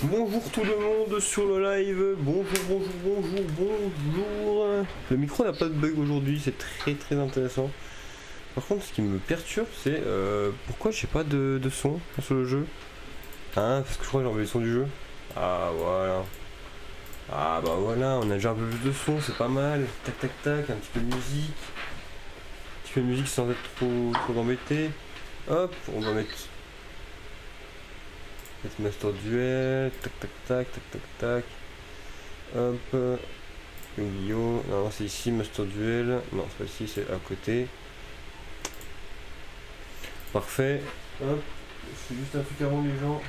Bonjour tout le monde sur le live, bonjour. Le micro n'a pas de bug aujourd'hui, c'est très intéressant. Par contre, ce qui me perturbe, c'est pourquoi j'ai pas de son sur le jeu. Hein, parce que je crois que j'ai enlevé le son du jeu. Ah voilà. Ah bah voilà, on a déjà un peu plus de son, c'est pas mal. Tac, un petit peu de musique. Un petit peu de musique sans être trop embêté. Hop, on va mettre Master Duel, tac. Hop, Yu-Gi-Oh! Non, c'est ici, Master Duel. Non, c'est pas ici, c'est à côté. Parfait. Hop, c'est juste un truc avant les gens.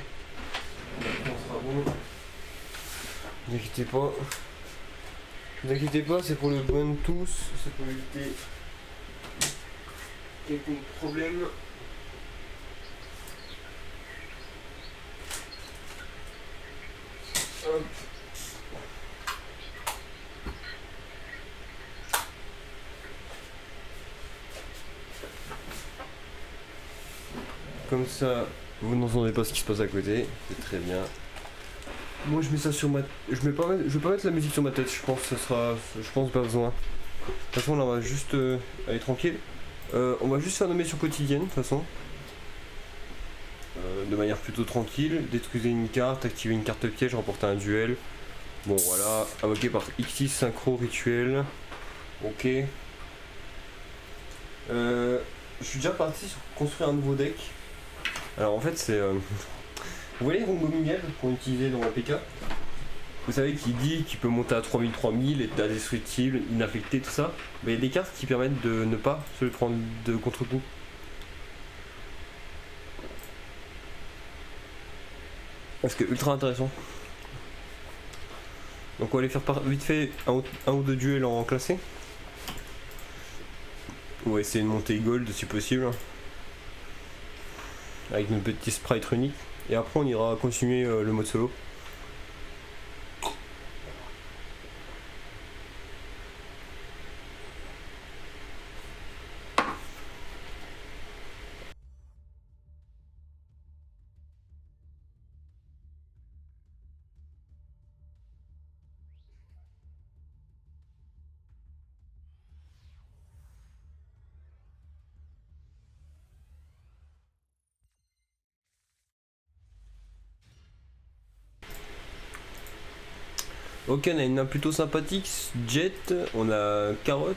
On sera bon. Ne vous inquiétez pas, c'est pour le bon de tous. C'est pour éviter quelques problèmes. Hop. Comme ça, vous n'entendez pas ce qui se passe à côté, c'est très bien. Moi je mets ça sur ma... Je vais pas mettre la musique sur ma tête, je pense que je pense pas besoin. De toute façon là on va juste aller tranquille. On va juste faire nos missions quotidiennes de toute façon. De manière plutôt tranquille. Détruisez une carte, activer une carte piège, remporter un duel. Bon voilà, invoqué par Xyz synchro rituel. Ok. Je suis déjà parti sur construire un nouveau deck. Alors en fait c'est... Vous voyez les Rongo Miguel qu'on utilisait dans APK? Vous savez qu'il dit qu'il peut monter à 3000, être indestructible, inaffecté, tout ça. Mais il y a des cartes qui permettent de ne pas se le prendre de contre-coup. Parce que ultra intéressant. Donc on va aller faire vite fait un ou deux duels en classé. On va essayer de monter gold si possible. Avec notre petit sprite unique. Et après on ira continuer le mode solo. Ok, on a une main plutôt sympathique, Jet, on a Carotte.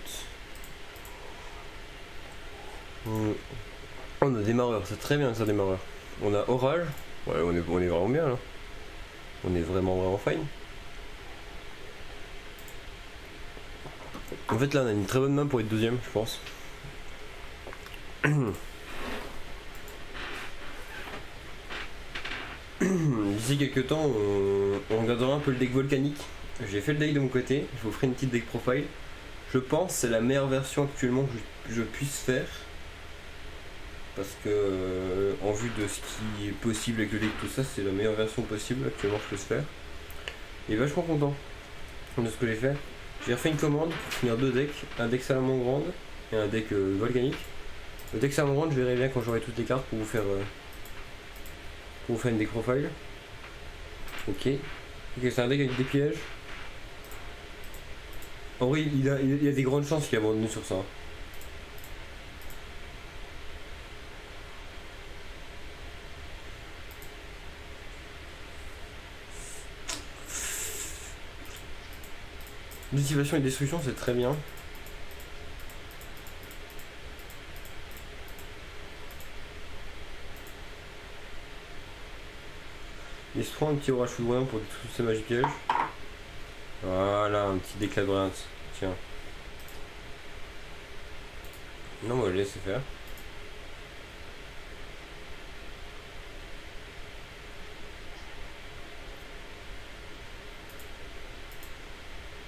On a démarreur, c'est très bien ça démarreur. On a Orage, ouais on est vraiment bien là. On est vraiment fine. En fait là on a une très bonne main pour être deuxième je pense. D'ici quelques temps on regardera un peu le deck volcanique. J'ai fait le deck de mon côté, je vous ferai une petite deck profile. Je pense que c'est la meilleure version actuellement que je puisse faire. Parce que en vue de ce qui est possible avec le deck tout ça, c'est la meilleure version possible actuellement que je puisse faire. Et vachement content de ce que j'ai fait. J'ai refait une commande pour finir deux decks, un deck Salamandre et un deck volcanique. Le deck Salamandre je verrai bien quand j'aurai toutes les cartes pour vous faire une deck profile. Ok, c'est un deck avec des pièges. En vrai il y a des grandes chances qu'il abandonne sur ça. Motivation et destruction c'est très bien. Il se prend un petit orage foudroyant pour détruire ces magies pièges. Voilà, un petit déclat de brillant. Tiens. Non, on va le laisser faire.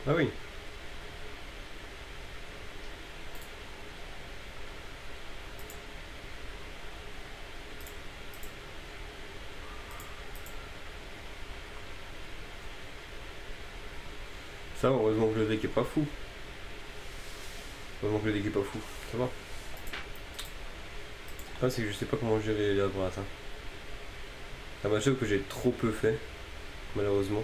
Ah oui. Ça, heureusement que le deck est pas fou. Heureusement que le deck est pas fou. Ça va. Ah, c'est que je sais pas comment gérer les droites. Hein. C'est un match que j'ai trop peu fait. malheureusement.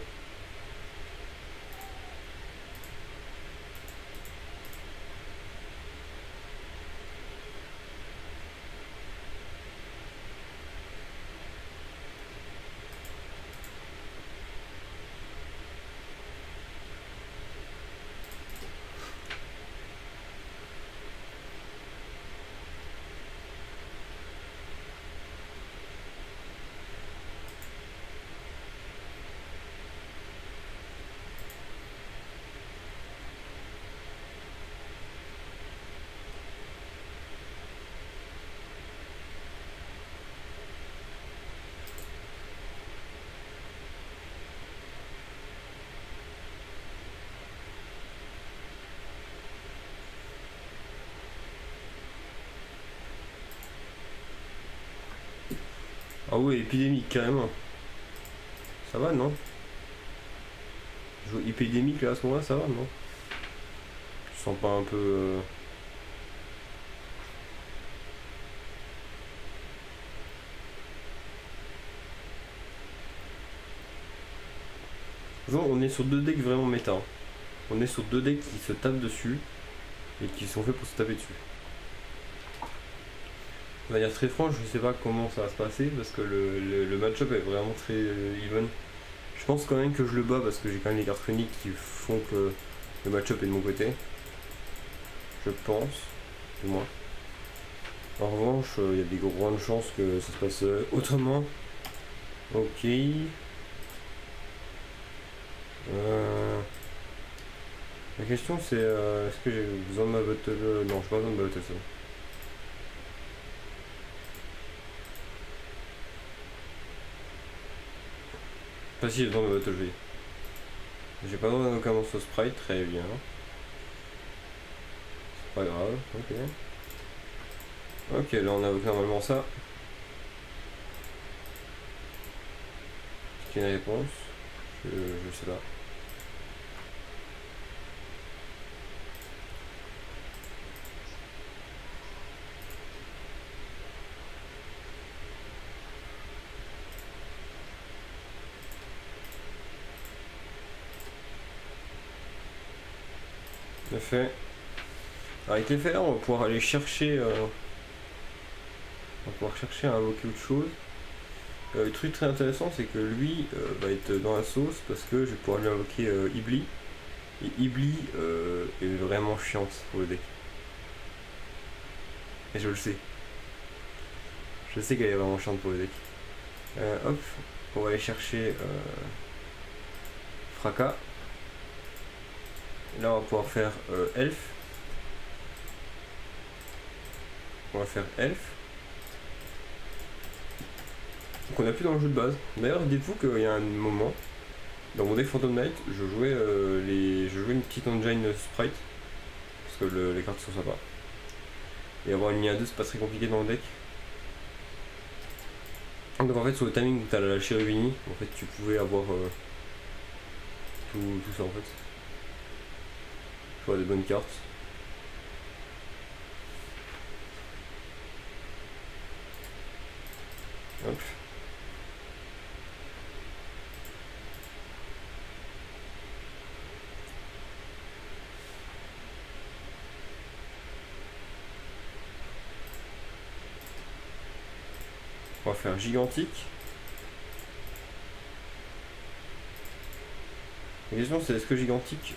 Ah ouais, épidémique carrément. Ça va, non? Jouer épidémique là à ce moment-là, ça va, non? Je sens pas un peu. Genre, on est sur deux decks vraiment méta. Hein. On est sur deux decks qui se tapent dessus et qui sont faits pour se taper dessus. De manière très franche, je sais pas comment ça va se passer parce que le match-up est vraiment très even. Je pense quand même que je le bats parce que j'ai quand même les cartes uniques qui font que le match-up est de mon côté. Je pense, du moins. En revanche, il y a des grandes chances que ça se passe autrement. Ok. La question c'est est-ce que j'ai besoin de ma battle. Non, j'ai pas besoin de ma battle ça. Enfin si j'ai besoin de ma battle V. J'ai pas besoin d'aucun monstre sprite, très bien. C'est pas grave, ok. Ok, là on invoque normalement ça. Est-ce qu'il y a une réponse? Je sais pas. Fait. Avec les FR, on va pouvoir aller chercher. On va pouvoir chercher à invoquer autre chose. Le truc très intéressant, c'est que lui va être dans la sauce parce que je vais pouvoir lui invoquer Ibli. Et Ibli est vraiment chiante pour le deck. Et je le sais. Je sais qu'elle est vraiment chiante pour le deck. Hop, on va aller chercher Fracas. Et là, on va pouvoir faire Elf. On va faire Elf. Donc on a plus dans le jeu de base. D'ailleurs, dites-vous qu'il y a un moment, dans mon deck Phantom Knight, je jouais une petite engine sprite. Parce que les cartes sont sympas. Et avoir une ligne à 2, c'est pas très compliqué dans le deck. Donc en fait, sur le timing où t'as la Cherubini, en fait, tu pouvais avoir tout ça en fait. Je vois des bonnes cartes. Hop. On va faire gigantique. La question c'est est-ce que gigantique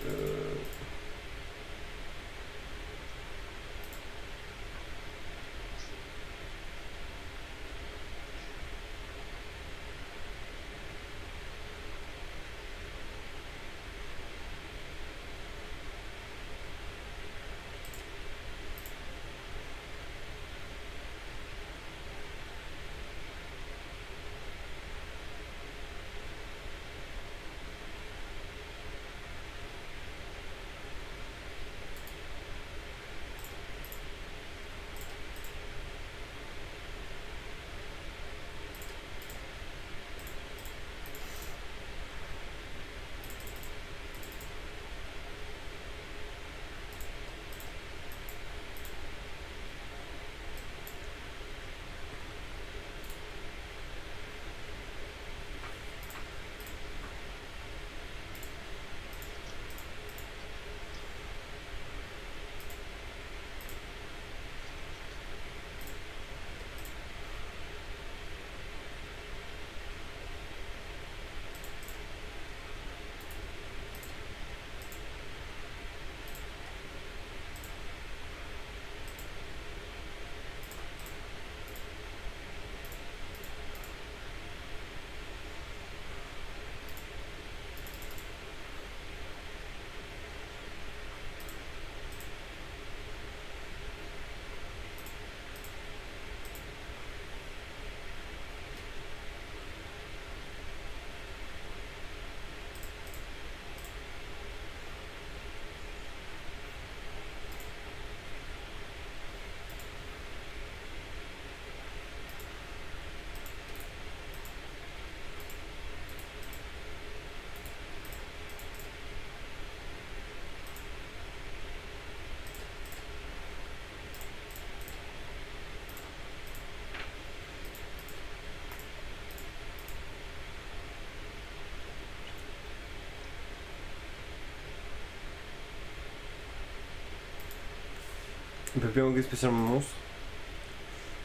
Il peut plus invoquer spécialement monstre.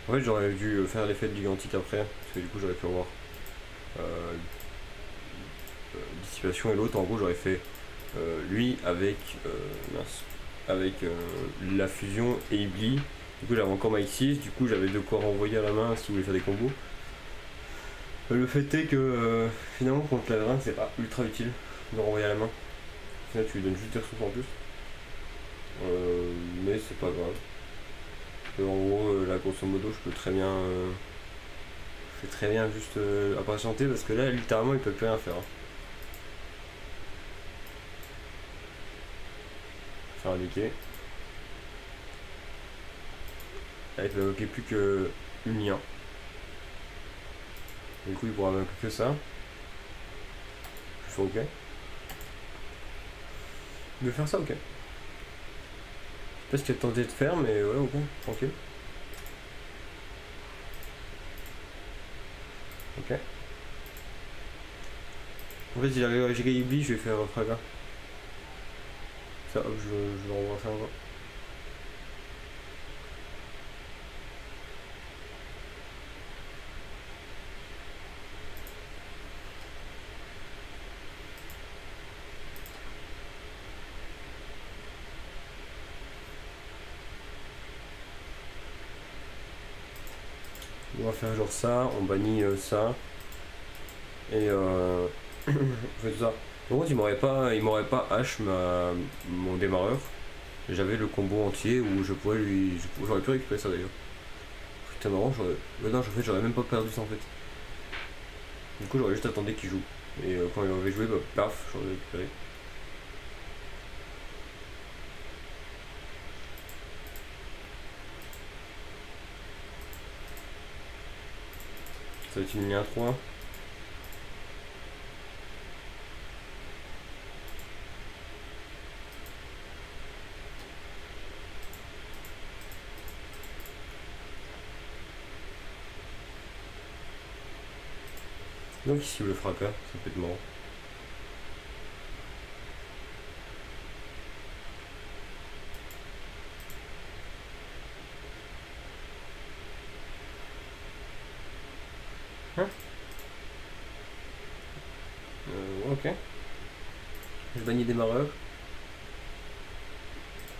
En fait, j'aurais dû faire l'effet de gigantique après, parce que du coup, j'aurais pu avoir euh, dissipation et l'autre. En gros, j'aurais fait lui avec la fusion et Ibli. Du coup, j'avais encore Mike 6, du coup, j'avais de quoi renvoyer à la main si vous voulez faire des combos. Le fait est que finalement, contre la drain, c'est pas ultra utile de renvoyer à la main. Là, tu lui donnes juste des trucs en plus. Mais c'est pas grave. En gros, là, grosso modo, je peux très bien. Je fais très bien juste impatienter parce que là, littéralement, il peut plus rien faire. Faire indiquer. Là, il peut invoquer plus que une lien. Du coup, il pourra invoquer que ça. Je fais OK. Il veut faire ça, OK. Je sais pas ce qu'il a tenté de faire, mais ouais, OK, tranquille. OK. En fait, il arrive à gérer Ibli, je vais faire Fraga. Ça, hop, je le renvoie ça encore. On va faire genre ça, on bannit ça. Et on fait tout ça. Par contre, il m'aurait pas H mon démarreur. J'avais le combo entier où je pourrais lui. J'aurais pu récupérer ça d'ailleurs. Putain, marrant, non, en fait, j'aurais même pas perdu ça en fait. Du coup, j'aurais juste attendu qu'il joue. Et quand il avait joué, bah, paf, j'aurais récupéré. Ça va être une ligne 3. Donc ici, le fracas, ça peut être marrant. Hein ok. Je bannis démarreur.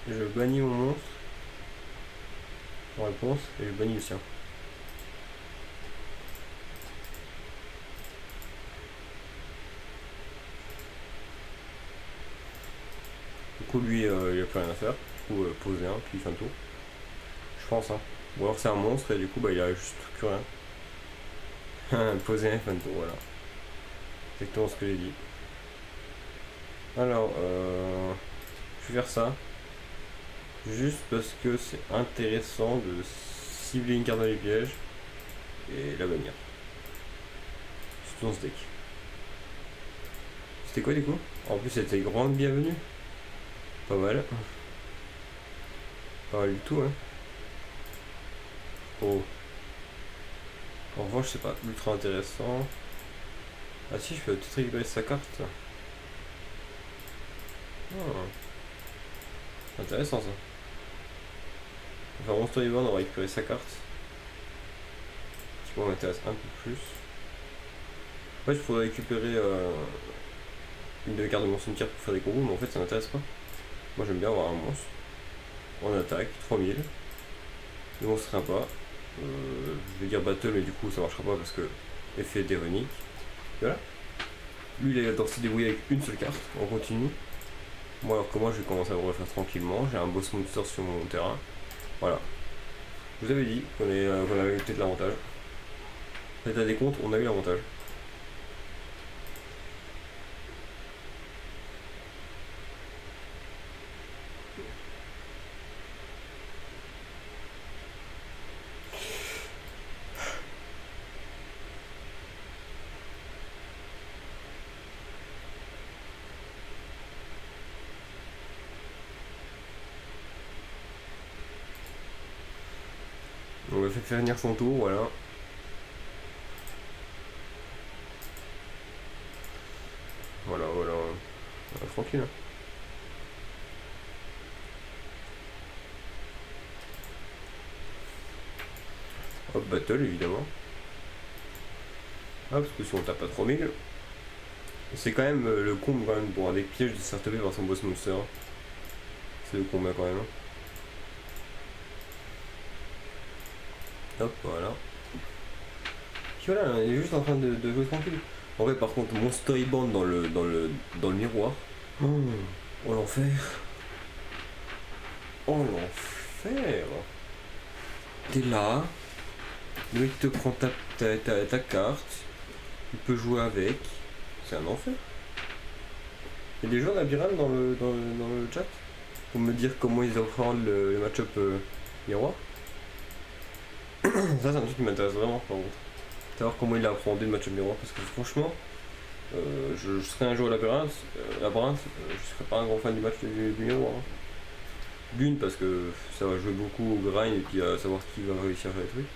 Je bannis mon monstre. En réponse, et je bannis le sien. Du coup, lui, il a plus rien à faire. Du coup, poser un, puis il fait un tour. Je pense, hein. Ou alors c'est un monstre et du coup, bah, il a juste plus rien. Poser un, fin de tour, voilà. Exactement ce que j'ai dit. Alors, je vais faire ça. Juste parce que c'est intéressant de cibler une carte dans les pièges et la bannir. Surtout dans ce deck. C'était quoi du coup? En plus, c'était grande bienvenue. Pas mal. Pas mal du tout, hein. Oh. En revanche, c'est pas ultra intéressant. Ah si, je peux peut-être récupérer sa carte. Oh. C'est intéressant ça. Enfin, Monster Event, on va récupérer sa carte. Qui moi m'intéresse un peu plus. En fait, je pourrais récupérer une de mes cartes de mon cimetière pour faire des combos, mais en fait, ça m'intéresse pas. Moi, j'aime bien avoir un monstre. En attaque, 3000. Le monstre sympa. Je vais dire battle, mais du coup, ça marchera pas parce que effet d'éronique. Voilà. Lui, il a tendance à se débrouiller avec une seule carte. On continue. Moi, alors que moi, je vais commencer à me refaire tranquillement. J'ai un boss monster sur mon terrain. Voilà. Je vous avais dit qu'on avait peut-être l'avantage. Faites à des comptes, on a eu l'avantage. On va faire venir son tour, voilà. Voilà, voilà. Voilà, tranquille. Hein. Hop, battle évidemment. Ah, parce que si on tape à 3000, c'est quand même le comble quand même pour un deck piège de se faire taper par son boss monster. C'est le combat quand même. Hop, voilà. Puis voilà, on est juste en train de jouer tranquille. En vrai, par contre, mon storyboard dans le miroir. Oh l'enfer. Oh l'enfer. T'es là. Le mec te prend ta carte. Il peut jouer avec. C'est un enfer. Il y a des gens labyrinthe dans le chat pour me dire comment ils appréhendent le match-up miroir. Ça c'est un truc qui m'intéresse vraiment par contre. Savoir comment il a appréhendé le match-up miroir parce que franchement je serais un jour à labyrinthe, je serais pas un grand fan du match du miroir. Hein. D'une parce que ça va jouer beaucoup au grind et puis à savoir qui va réussir à faire les trucs.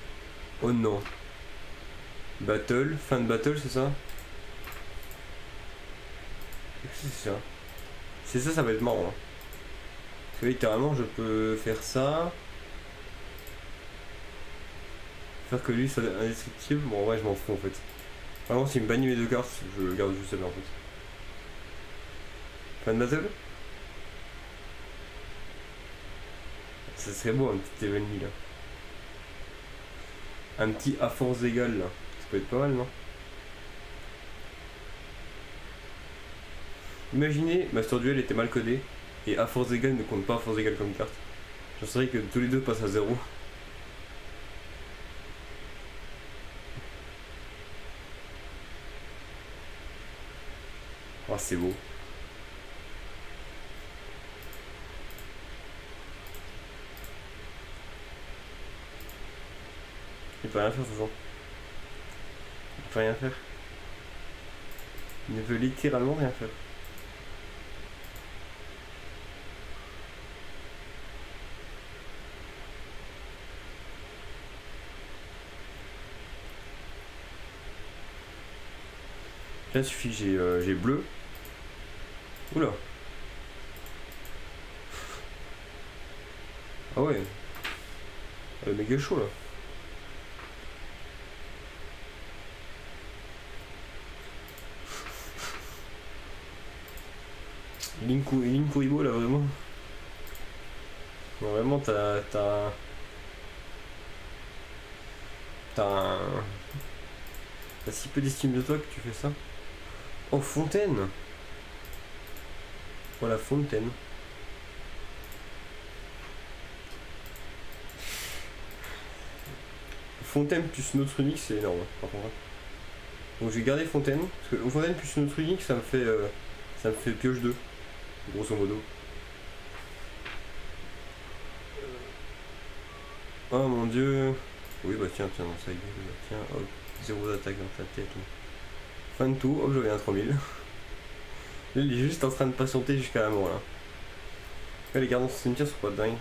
Oh non. Battle, fin de battle c'est ça? C'est ça. C'est ça, ça va être marrant. Hein. Parce que littéralement je peux faire ça. Faire que lui soit indestructible. Bon ouais je m'en fous en fait. Vraiment s'il me bannit mes 2 cartes, je garde juste celle-là en fait. Fin de battle? Ça serait beau un petit ennemi là. Un petit à force égale là. Ça peut être pas mal non? Imaginez, Master Duel était mal codé et à force égale ne compte pas à force égale comme carte. J'en serais que tous les deux passent à 0. Oh c'est beau. Il peut rien faire ce genre. Il peut rien faire. Il ne veut littéralement rien faire. Là il suffit que j'ai bleu. Oula. Ah ouais. Le mec est chaud là. Link Kuribo là vraiment. Non, vraiment t'as si peu d'estime de toi que tu fais ça. Oh Fontaine. Voilà Fontaine. Fontaine plus notre unique c'est énorme par contre. Donc je vais garder Fontaine. Parce que Fontaine plus notre unique ça me fait pioche 2. Grosso modo. Oh mon dieu. Oui bah tiens dans sa gueule. Tiens hop. 0 d'attaque dans ta tête. Fin de tout, hop je reviens à 3000. Il est juste en train de patienter jusqu'à la mort là. Là, les gardes dans ce cimetière sont pas dingues.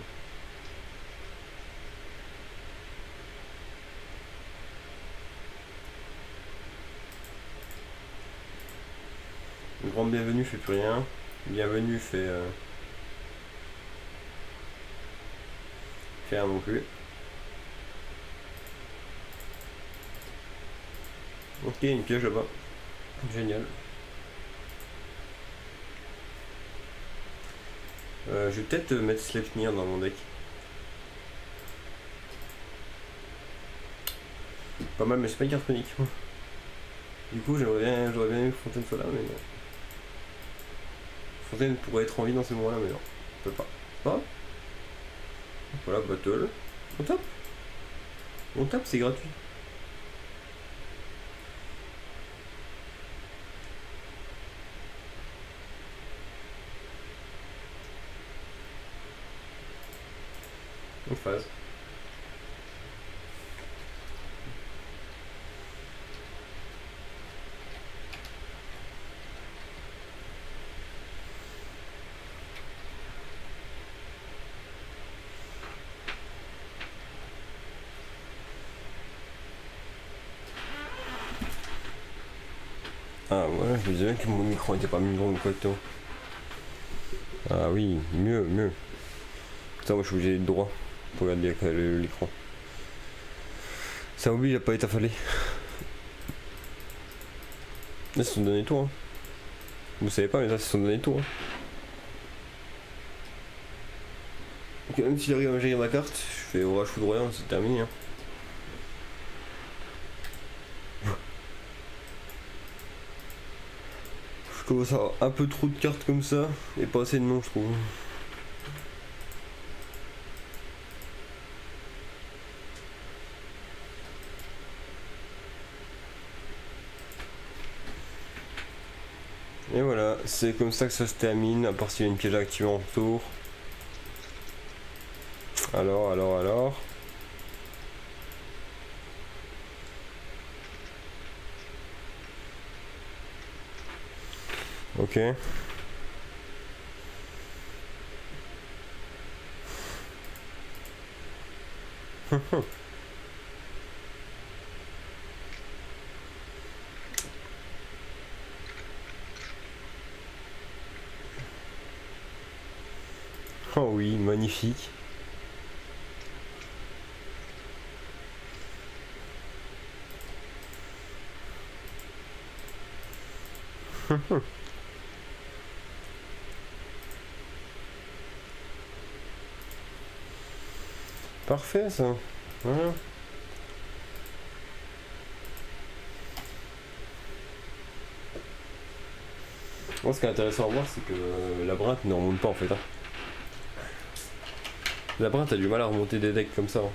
Le grand bienvenu fait plus rien. Bienvenue fait rien non plus. Ok, une piège là-bas. Génial. Je vais peut-être mettre Sleipnir dans mon deck. Pas mal, mais c'est pas une carte unique. Du coup, j'aurais bien aimé que Fontaine soit là, mais non. Fontaine pourrait être en vie dans ces moments-là, mais non. On peut pas. Pas. Voilà, battle. On tape. On tape, c'est gratuit. On phase. Ah ouais, je me disais que mon micro était pas mis dans le côté. Ah oui, mieux. Putain, moi je suis obligé d'être droit pour regarder l'écran. Ça oblige à pas être affalé. Là, ils se sont donné tout, hein. Vous savez pas, mais là, ils se sont donné tout, hein. Donc, même s'il arrive à gérer ma carte, je fais orage foudroyant, c'est terminé, hein. Je commence à avoir un peu trop de cartes comme ça, et pas assez de noms, je trouve. Et voilà, c'est comme ça que ça se termine, à part s'il y a une piège à activer en retour. Alors. Ok. Oh oui, magnifique. Parfait ça. Voilà. Moi, ce qui est intéressant à voir, c'est que Labyrinthe ne remonte pas en fait, hein. Labyrinthe a du mal à remonter des decks comme ça, hein.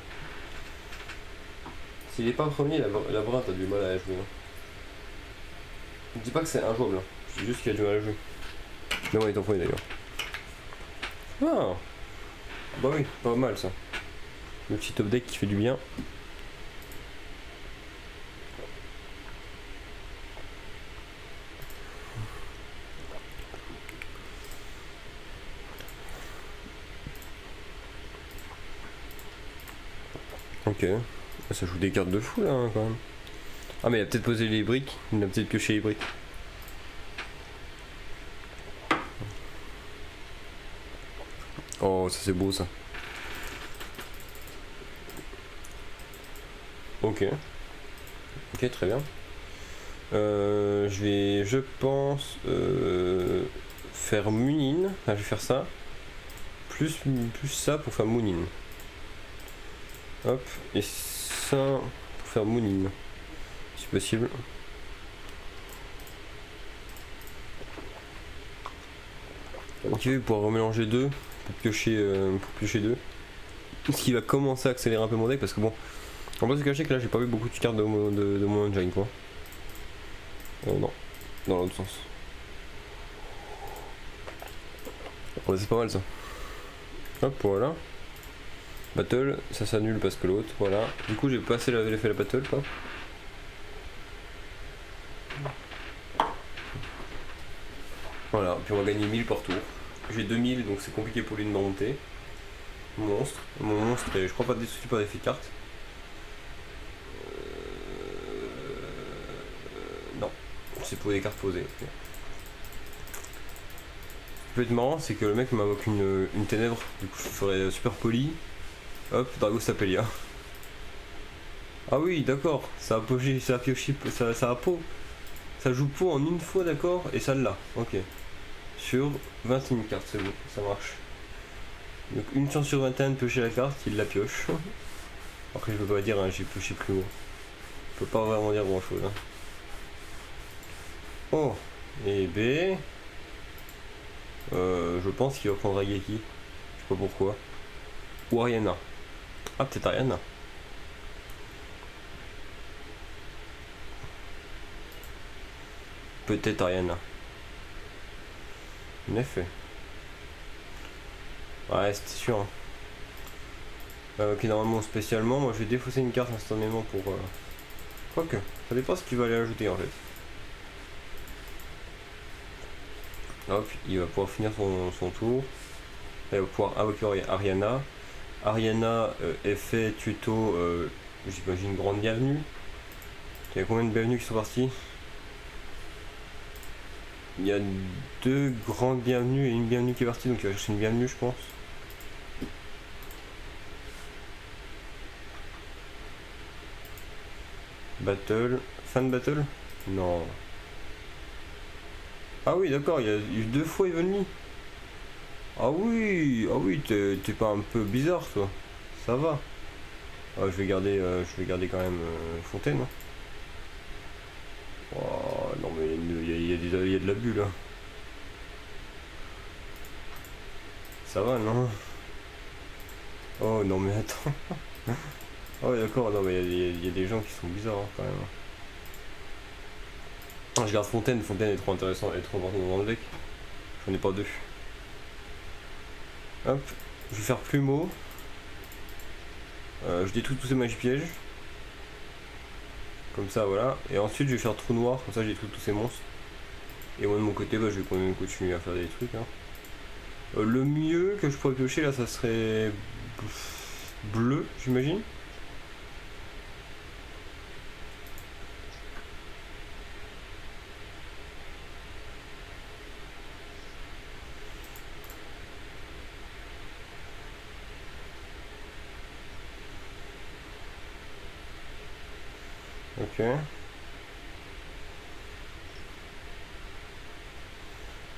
S'il est pas premier, Labyrinthe a du mal à jouer, hein. Je dis pas que c'est injouable, hein. Je dis juste qu'il a du mal à jouer. Mais ouais, il est en premier d'ailleurs. Ah bah oui, pas mal ça. Le petit top deck qui fait du bien. Ok. Ça joue des cartes de fou là, hein, quand même. Ah mais il a peut-être posé les briques, il a peut-être pioché les briques. Oh ça c'est beau ça. Ok. Ok, très bien. Je vais, je pense, faire Munin. Ah, je vais faire ça. Plus ça pour faire Munin. Hop. Et ça pour faire Munin. Si possible. Ok, pour remélanger deux. Pour piocher deux. Ce qui va commencer à accélérer un peu mon deck parce que bon. On va se cacher que là j'ai pas vu beaucoup de cartes de mon engine quoi. Non, dans l'autre sens. Ouais, c'est pas mal ça. Hop, voilà. Battle, ça s'annule parce que l'autre, voilà. Du coup j'ai passé l'effet de la battle quoi. Voilà, puis on va gagner 1000 par tour. J'ai 2000 donc c'est compliqué pour lui de me remonter. Mon monstre, et je crois pas des soucis par effet de carte. Non, c'est pour des cartes posées. Ce qui peut être marrant, c'est que le mec m'invoque une ténèbre, du coup je ferai super poli. Hop, Dragostapelia. Ah oui, d'accord, ça a pioché, ça a pot. Ça joue pot en une fois, d'accord, et ça l'a, ok. Sur 21 cartes, c'est bon, ça marche. Donc une chance sur 21 de piocher la carte, il la pioche. Après je peux pas dire, hein, j'ai pioché plus haut. Je peux pas vraiment dire grand chose. Hein. Oh, et B. Je pense qu'il va prendre Ageki. Je sais pas pourquoi. Ou Ariana. Ah, peut-être Ariana. Peut-être Ariana. En effet. Ouais, c'était sûr. Hein. Ok, normalement, spécialement, moi je vais défausser une carte instantanément pour. Quoique, ça dépend ce qu'il va aller ajouter en fait. Hop, il va pouvoir finir son tour. Il va pouvoir invoquer Ariana. Ariana, effet tuto, j'imagine grande bienvenue. Il y a combien de bienvenues qui sont partis? Il y a 2 grandes bienvenues et une bienvenue qui est partie, donc il va chercher une bienvenue je pense. Battle. Fin de battle? Non. Ah oui, d'accord, il y a eu 2 fois Evenly. Ah oui, t'es pas un peu bizarre, toi. Ça va. Ah, je vais garder quand même Fontaine. Hein. Oh, non mais il y a de l'abus là. Ça va, non? Oh non mais attends. Ah ouais d'accord, non mais il y a des gens qui sont bizarres hein, quand même. Ah, je garde Fontaine, Fontaine est trop intéressant, elle est trop importante dans le deck. J'en ai pas deux. Hop, je vais faire Plumeau. Je détruis tous ces magies pièges. Comme ça voilà. Et ensuite je vais faire Trou Noir, comme ça je détruis tous ces monstres. Et moi de mon côté bah, je vais quand même continuer à faire des trucs. Hein. Le mieux que je pourrais piocher là ça serait bleu j'imagine. Ok.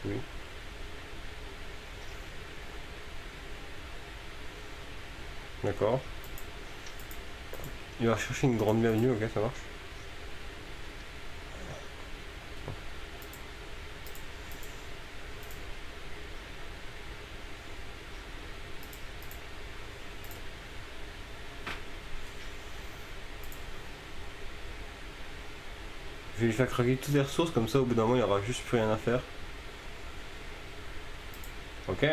Oui. D'accord. Il va chercher une grande bienvenue, ok ça marche. Je vais lui faire craquer toutes les ressources, comme ça au bout d'un moment il n'y aura juste plus rien à faire. Ok.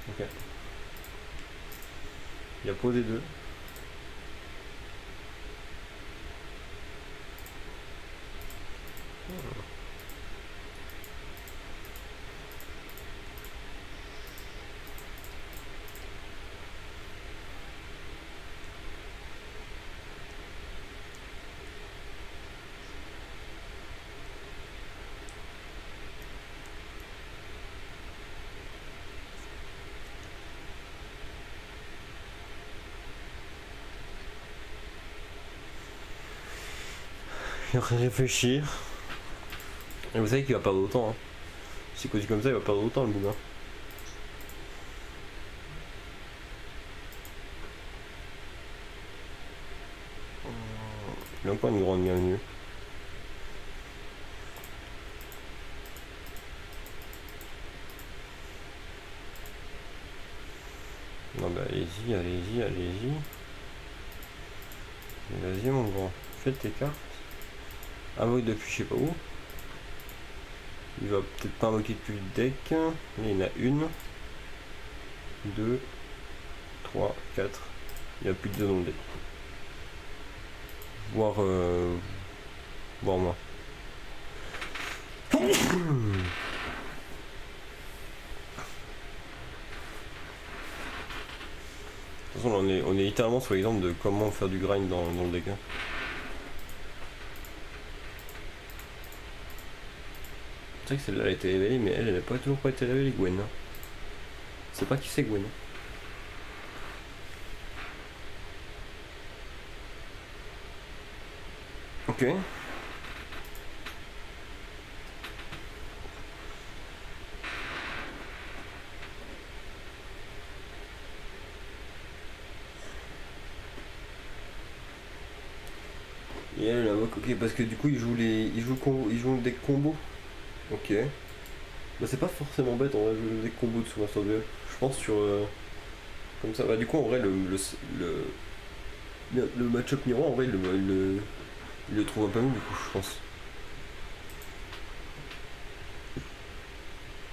Ok. Il a posé deux. Il va réfléchir. Et vous savez qu'il va perdre autant. Hein. Si il comme ça, il va perdre autant le bougain. Il a encore une grande bienvenue. Non bah allez-y, allez-y, allez-y. Vas-y mon grand, fais tes cartes. Invoque depuis je sais pas où. Il va peut-être pas invoquer depuis le deck. Là il y en a une. 2. 3, 4. Il n'y a plus de 2 dans le deck. Voir moi. De toute façon, on est littéralement sur l'exemple de comment faire du grind dans le deck. Hein. C'est vrai que celle-là elle a été révélée, mais elle n'a pas toujours pas été révélée, Gwen. Hein. C'est pas qui c'est Gwen. Ok. Et elle invoque, ok, parce que du coup il joue le deck combo. Ok. Bah c'est pas forcément bête en vrai jouer le deck combo de sous Master Duel. Je pense sur comme ça. Bah du coup en vrai le match-up miroir en vrai il le trouve un peu mieux du coup je pense.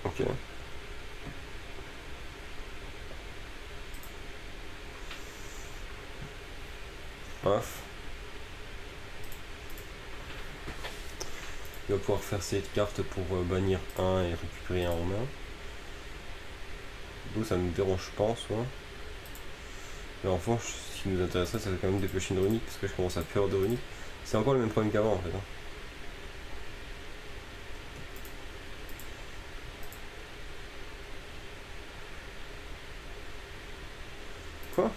Ok. Paf. Il va pouvoir faire cette carte pour bannir un et récupérer un en main. D'où ça me dérange pas en soi. Mais en revanche, ce qui nous intéresserait, ça serait quand même des pioches runiques, parce que je commence à peur de runiques. C'est encore le même problème qu'avant en fait. Hein. Quoi?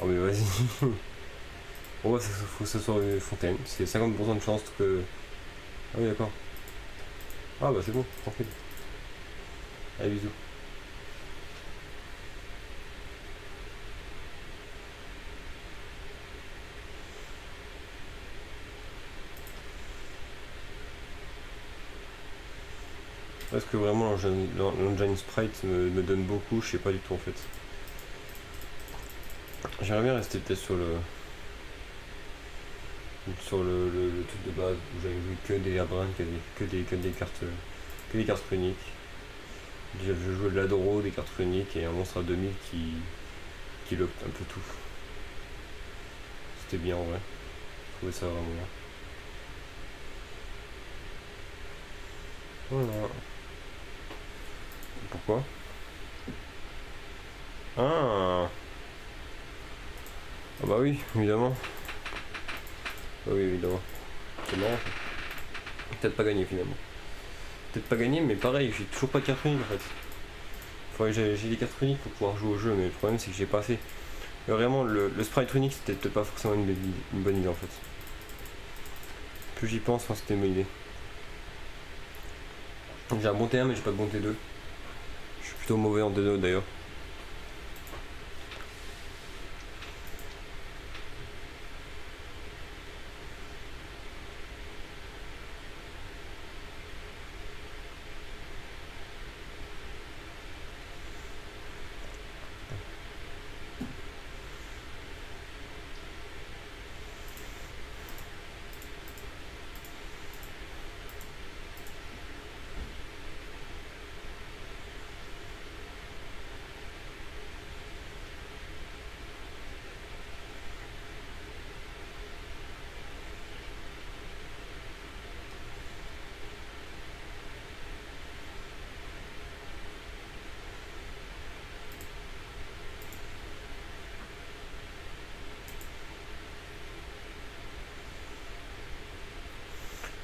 Oh mais vas-y. Bon, faut que ça soit une fontaine. C'est 50% de chance que. Ah oui, d'accord. Ah bah c'est bon, tranquille. Allez, bisous. Est-ce que vraiment l'engine sprite me donne beaucoup? Je sais pas du tout en fait. J'aimerais bien rester peut-être sur le truc de base où j'avais vu que des airbrains, que des cartes runiques. Déjà je jouais de l'Adoro, des cartes runiques et un monstre à 2000 qui lock un peu tout. C'était bien en vrai. Je trouvais ça vraiment bien. Voilà. Pourquoi? Ah. Ah bah oui, évidemment. Bah oui, évidemment. C'est marrant. Peut-être pas gagné finalement. Peut-être pas gagné, mais pareil, j'ai toujours pas de carte unique en fait. Faudrait que j'ai des cartes uniques pour pouvoir jouer au jeu, mais le problème c'est que j'ai pas assez. Mais vraiment, le sprite unique c'était peut-être pas forcément une bonne idée en fait. Plus j'y pense, c'était une bonne idée. J'ai un bon T1, mais j'ai pas de bon T2. Je suis plutôt mauvais en T2 d'ailleurs.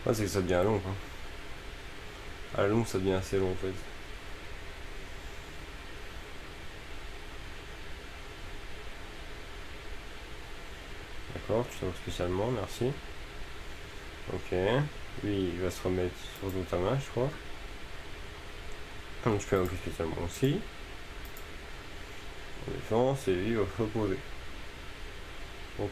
Ouais, c'est que ça devient long quoi. À la longue, ça devient assez long en fait. D'accord, tu t'en spécialement, merci. Ok. Lui, il va se remettre sur ta main, je crois. Je peux invoquer spécialement aussi. En défense, et lui, il va se reposer. Ok.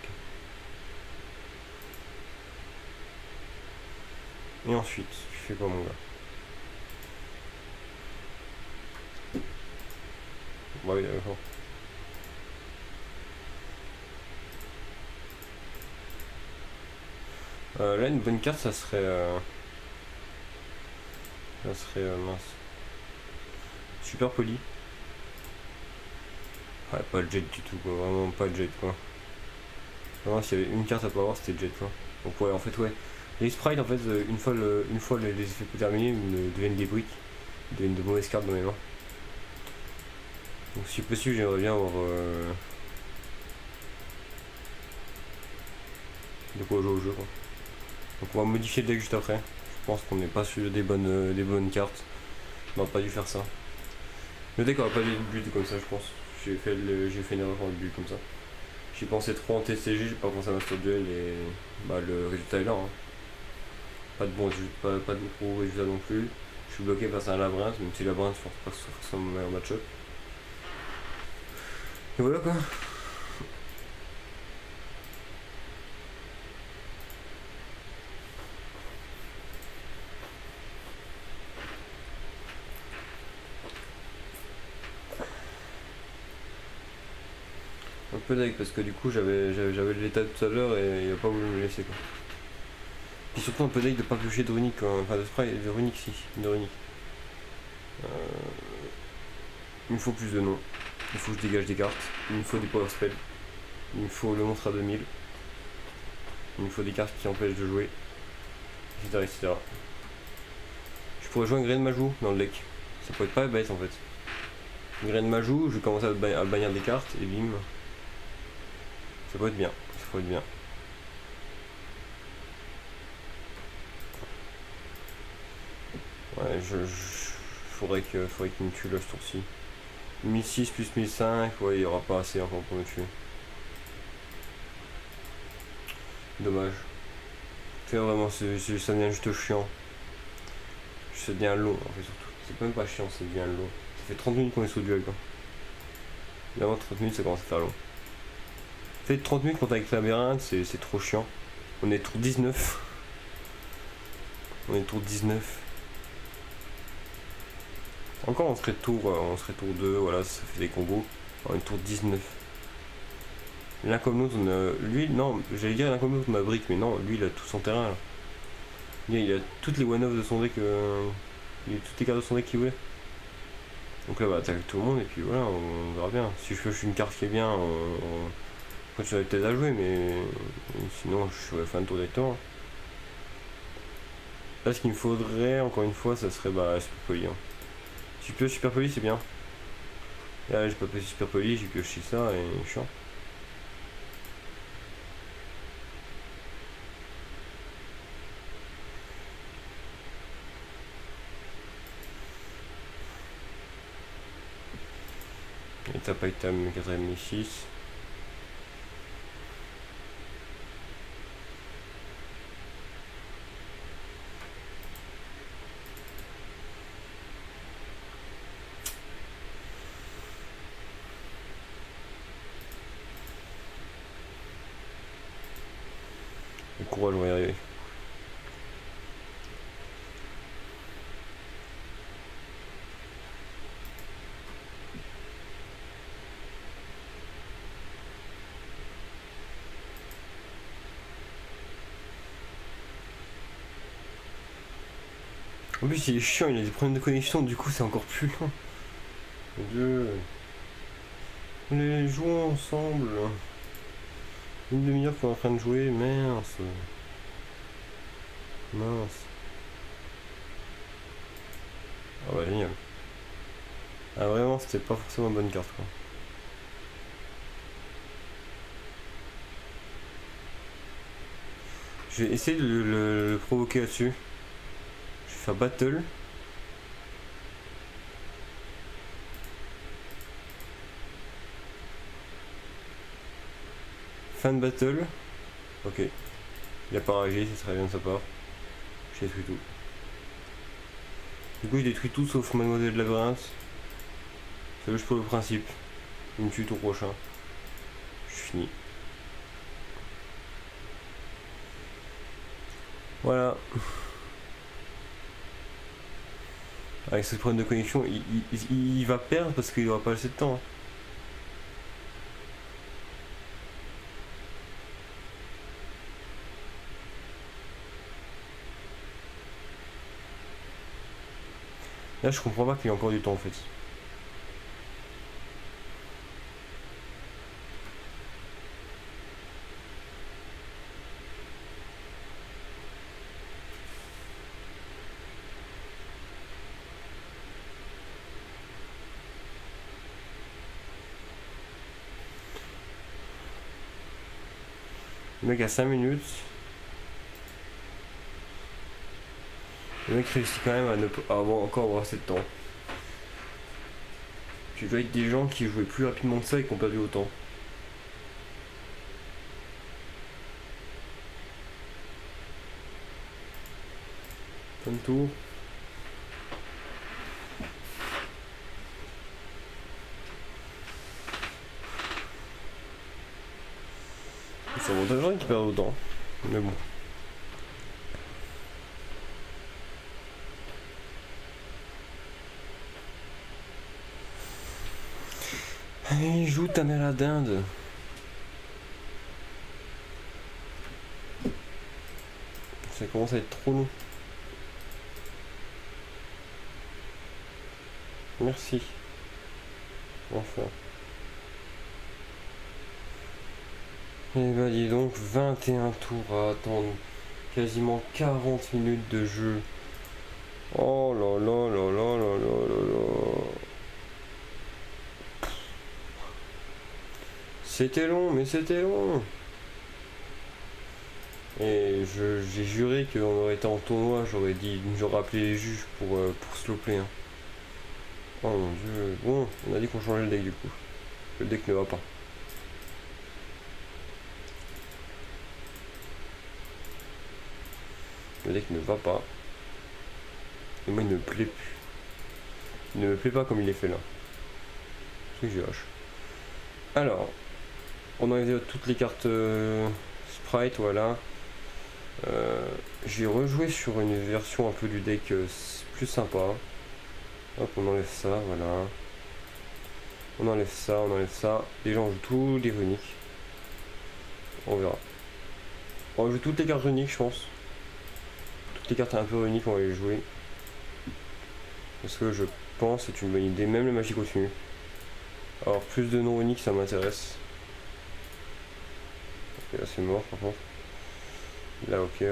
Et ensuite, tu fais quoi mon gars? Bah oui, d'accord. Là, une bonne carte, ça serait... mince. Super poli. Ouais, pas le jet du tout, quoi. Vraiment pas le jet, quoi. Vraiment, s'il y avait une carte à pas avoir, c'était jet, quoi. Donc ouais, en fait, ouais. Les sprites, en fait, une fois les effets terminés, ils deviennent des briques. Ils deviennent de mauvaises cartes dans mes mains. Donc si possible, j'aimerais bien avoir... de quoi jouer au jeu, quoi. Donc on va modifier le deck juste après. Je pense qu'on n'est pas sur des bonnes cartes. On n'a pas dû faire ça. Le deck aura pas dû build comme ça, je pense. J'ai fait une erreur en build comme ça. J'ai pensé trop en TCG, j'ai pas pensé à Master Duel et bah, le résultat est là. Hein. Pas de bon résultat, pas de gros résultats non plus. Je suis bloqué face à un labyrinthe, même si le labyrinthe force pas forcément mon meilleur match-up. Et voilà quoi. Un peu d'aigle parce que du coup j'avais l'état tout à l'heure et il a pas voulu me laisser quoi. Puis surtout un peu d'aigle de pas piocher de runique, enfin de spray, de runique si, de runique. Il me faut plus de noms, il faut que je dégage des cartes, il me faut des power spells, il me faut le monstre à 2000, il me faut des cartes qui empêchent de jouer, etc. etc. Je pourrais jouer un grain de majou dans le deck, ça pourrait être pas bête en fait. Graine Majou, je vais commencer à bannir des cartes et bim. Ça peut être bien, ça peut être bien. Ouais, faudrait qu'il me tue là ce tour-ci. 1006 plus 1005, ouais, il n'y aura pas assez encore pour me tuer. Dommage. C'est vraiment, ça devient juste chiant. Ça devient long en fait surtout. C'est même pas chiant, ça devient long. Ça fait 30 minutes qu'on est sous duel quoi. Là, 30 minutes ça commence à faire long. Ça fait 30 minutes quand t'es avec labyrinthe, c'est trop chiant. On est tour 19. On est tour 19. Encore on serait tour 2, voilà, ça fait des combos. On est tour 19. L'un comme l'autre, on a. Lui, non, j'allais dire l'un comme l'autre on a brique, mais non, lui il a tout son terrain là. Il a toutes les one-off de son deck. Il a toutes les cartes de son deck qu'il voulait. Donc là, bah, attaque tout le monde et puis voilà, on verra bien. Si je fais une carte qui est bien, on continuerai peut-être à jouer, mais sinon je ferai fin de tour directement. Là, ce qu'il me faudrait, encore une fois, ça serait bah, super poli. Hein. Si je peux super poli, c'est bien. Et là, j'ai pas pioché super poli, j'ai pioché ça et chiant. Étape item 4ème et 6. Le courage, on va y arriver. En plus il est chiant, il a des problèmes de connexion, du coup c'est encore plus long. Mon dieu. Les jouons ensemble. Une demi-heure qu'on est en train de jouer, mince. Mince. Ah bah génial. Ah vraiment c'était pas forcément une bonne carte quoi. Je vais essayer de le provoquer là-dessus. Je vais faire battle. Fin de battle. Ok. Il a pas réagi, c'est très bien de sa part. Je détruis tout. Du coup je détruis tout sauf Mademoiselle de Labyrinthe. C'est juste pour le principe. Il me tue tour prochain. Je suis fini. Voilà. Avec ce problème de connexion, il va perdre parce qu'il aura pas assez de temps. Hein. Là, je comprends pas qu'il y ait encore du temps en fait. Le mec a 5 minutes. Le mec réussit quand même à encore avoir assez de temps. Tu dois être des gens qui jouaient plus rapidement que ça et qui ont perdu autant. Fin de tour. Ça vaut des gens qui perdent autant. Mais bon. Allez, joue ta mère la dinde. Ça commence à être trop long. Merci. Enfin. Et bah dis donc, 21 tours à attendre. Quasiment 40 minutes de jeu. Oh là là là là là là là là. C'était long, mais c'était long. Et j'ai juré qu'on aurait été en tournoi, j'aurais appelé les juges pour slow-play. Hein. Oh mon dieu. Bon, on a dit qu'on changeait le deck du coup. Le deck ne va pas. Le deck ne va pas. Et moi il ne me plaît plus. Il ne me plaît pas comme il est fait là. C'est que j'ai hache. Alors, on enlève toutes les cartes sprite, voilà. J'ai rejoué sur une version un peu du deck plus sympa. Hop, on enlève ça, voilà. On enlève ça, on enlève ça. Déjà on joue tous les runiques. On verra. On joue toutes les cartes runiques, je pense. Toutes les cartes un peu runiques, on va les jouer. Parce que je pense que c'est une bonne idée. Même le magie continue. Alors plus de non runiques, ça m'intéresse. Ok, là c'est mort par contre. Là ok.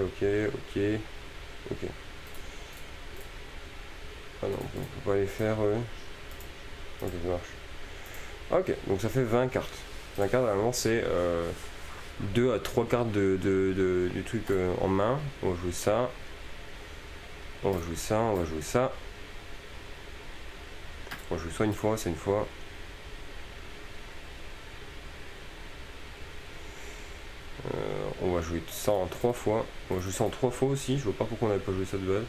Ah non, on peut pas les faire. Ok, ça marche. Ok, donc ça fait 20 cartes. 20 cartes, normalement, c'est 2 à 3 cartes du truc en main. On va jouer ça. On va jouer ça, on va jouer ça. On va jouer ça une fois, c'est une fois. On va jouer ça en 3 fois. On va jouer ça en 3 fois aussi. Je vois pas pourquoi on n'avait pas joué ça de base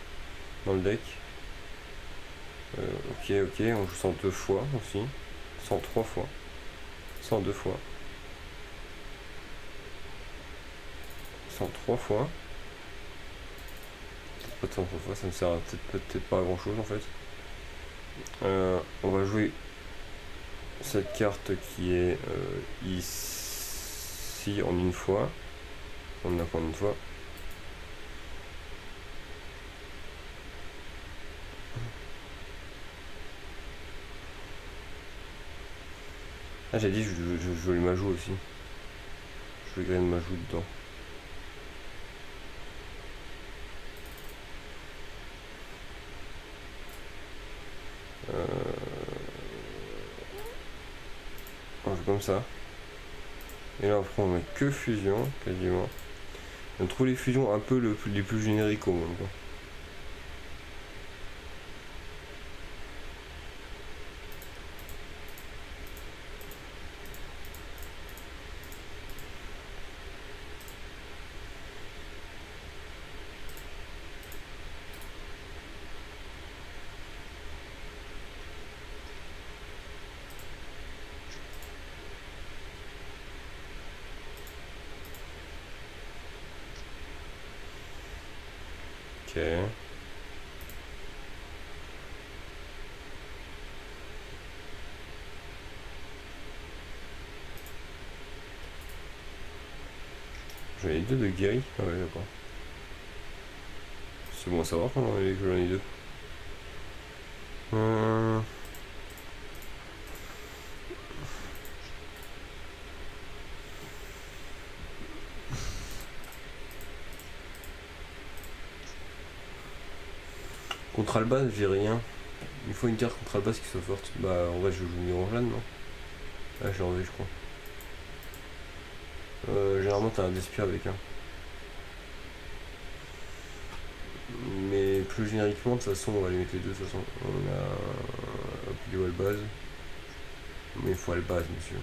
dans le deck. Ok, on joue ça en 2 fois aussi. Ça en 3 fois. Ça en 2 fois. Ça en 3 fois. Peut-être pas de 100 fois, ça me sert peut-être pas à grand chose en fait. On va jouer cette carte qui est ici en une fois. On en a en une fois. Ah, j'ai dit je jouais le Majou aussi. Je vais griller le Majou dedans. On joue comme ça. Et là après on met que fusion quasiment. On trouve les fusions un peu les plus génériques au monde quoi. Ok. J'en ai deux de guéri. Ah ouais d'accord. C'est bon à savoir que j'en ai deux. Contre Albaz, j'ai rien. Il faut une carte contre Albaz qui soit forte. Bah en vrai je joue Mirangelan non. Ah j'ai enlevé je crois. Généralement t'as un Despia avec un. Mais plus génériquement de toute façon on va les mettre les deux de toute façon. On a Apulio Albaz. Mais il faut Albaz monsieur.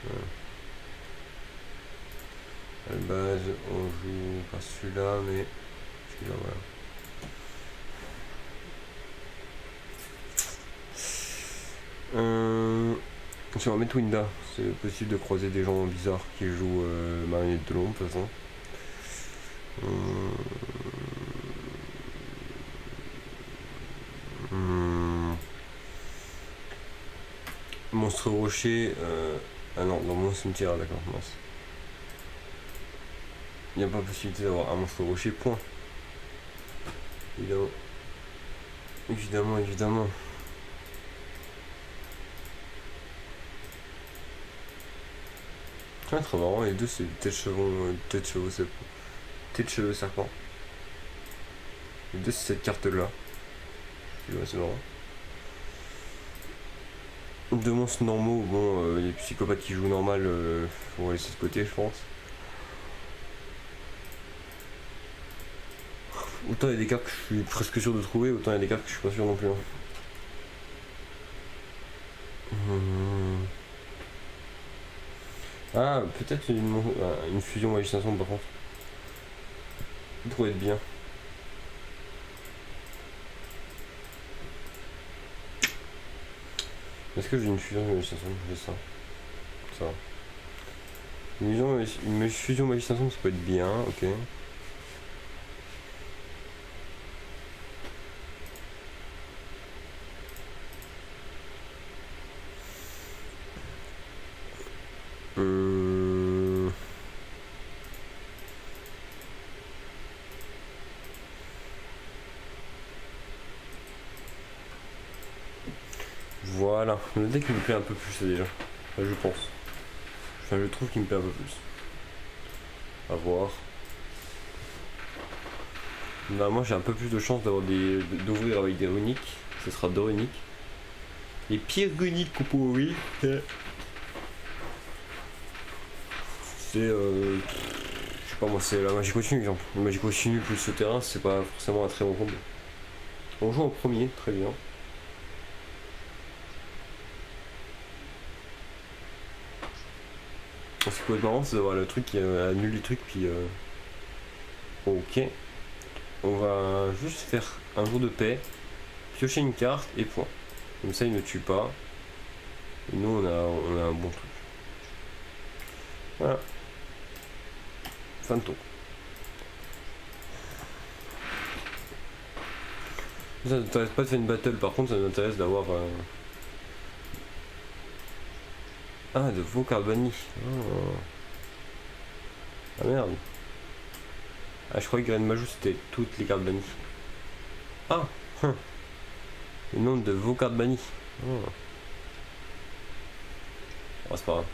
Voilà. Albaz, on joue pas celui-là mais celui-là voilà. Si on va mettre Winda, c'est possible de croiser des gens bizarres qui jouent marionnette de l'ombre de toute façon. Monstre rocher. Ah non, dans mon cimetière, d'accord, mince. Il n'y a pas possibilité d'avoir un monstre rocher, point. Évidemment. Évidemment. Ah, très marrant, les deux c'est tête cheveux serpent. Les deux c'est cette carte là. Ouais, c'est marrant. Deux monstres normaux, bon, les psychopathes qui jouent normal, faut laisser de côté, je pense. Autant il y a des cartes que je suis presque sûr de trouver, autant il y a des cartes que je suis pas sûr non plus. Ah, peut-être une fusion magicien sombre par contre. Ça pourrait être bien. Est-ce que j'ai une fusion magicien sombre? J'ai ça. Ça. Une fusion magicien sombre, ça peut être bien, ok. Voilà, le deck me plaît un peu plus déjà. Enfin, je pense. Enfin, je trouve qu'il me plaît un peu plus. À voir. Bah, moi j'ai un peu plus de chance d'ouvrir avec des runiques. Ce sera deux runiques. Les pires runiques qu'on peut ouvrir, c'est je sais pas moi, c'est la magie continue exemple. La magie continue plus ce terrain, c'est pas forcément un très bon combo. On joue en premier, très bien. Ce qui peut être marrant, c'est d'avoir le truc qui annule les trucs, puis ok. On va juste faire un jour de paix, piocher une carte et point. Comme ça il ne tue pas. Et nous on a un bon truc. Voilà. Fin de tour. Ça ne t'intéresse pas de faire une battle, par contre ça nous intéresse d'avoir ah, de vos cartes bannies. Oh. Ah merde. Ah, je croyais que Graine Majou c'était toutes les cartes bannies. Ah, le nombre de vos cartes bannies. Oh. Oh, c'est pas grave.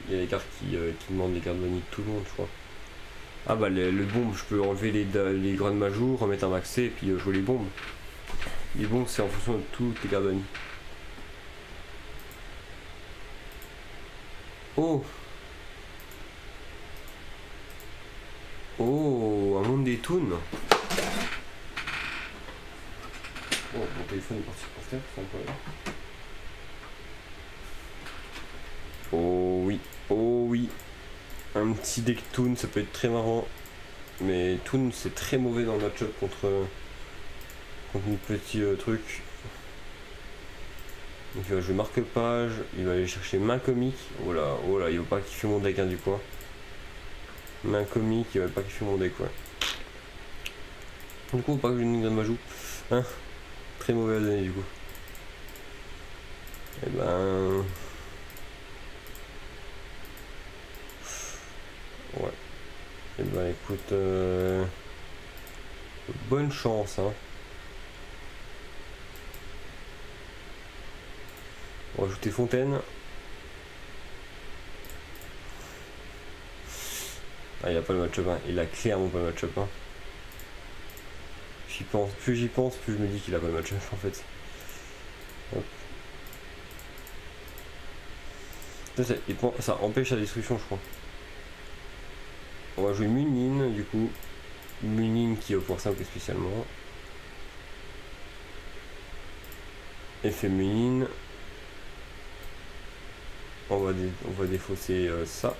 Il y a des cartes qui demandent les cartes bannies de tout le monde, je crois. Ah bah le bombe, je peux enlever les Graines Majou, remettre un maxé et puis jouer les bombes. Les bombes c'est en fonction de toutes les cartes bannies. Oh. Oh, un monde des toons. Oh, mon téléphone est parti par terre, c'est incroyable. Oh oui, oh oui. Un petit deck Toon, ça peut être très marrant. Mais Toon, c'est très mauvais dans le match-up contre une petit truc. Donc il va jouer marque-page, il va aller chercher main comique. Oh là, il va pas kiffer mon deck hein, du coup. Main comique, il va pas kiffer mon deck, ouais. Du coup, pas que j'ai une grande majou. Hein, très mauvais à donner du coup. Et ben. Ouais. Et ben écoute. Bonne chance, hein. On va ajouter Fontaine. Ah, il a pas le match-up, hein. Il a clairement pas le match-up, hein. Plus j'y pense, plus je me dis qu'il a pas le match-up en fait. Hop. Ça empêche la destruction, je crois. On va jouer Munine, du coup. Munine qui est au pouvoir 5 spécialement. Effet Munine. On va défausser ça.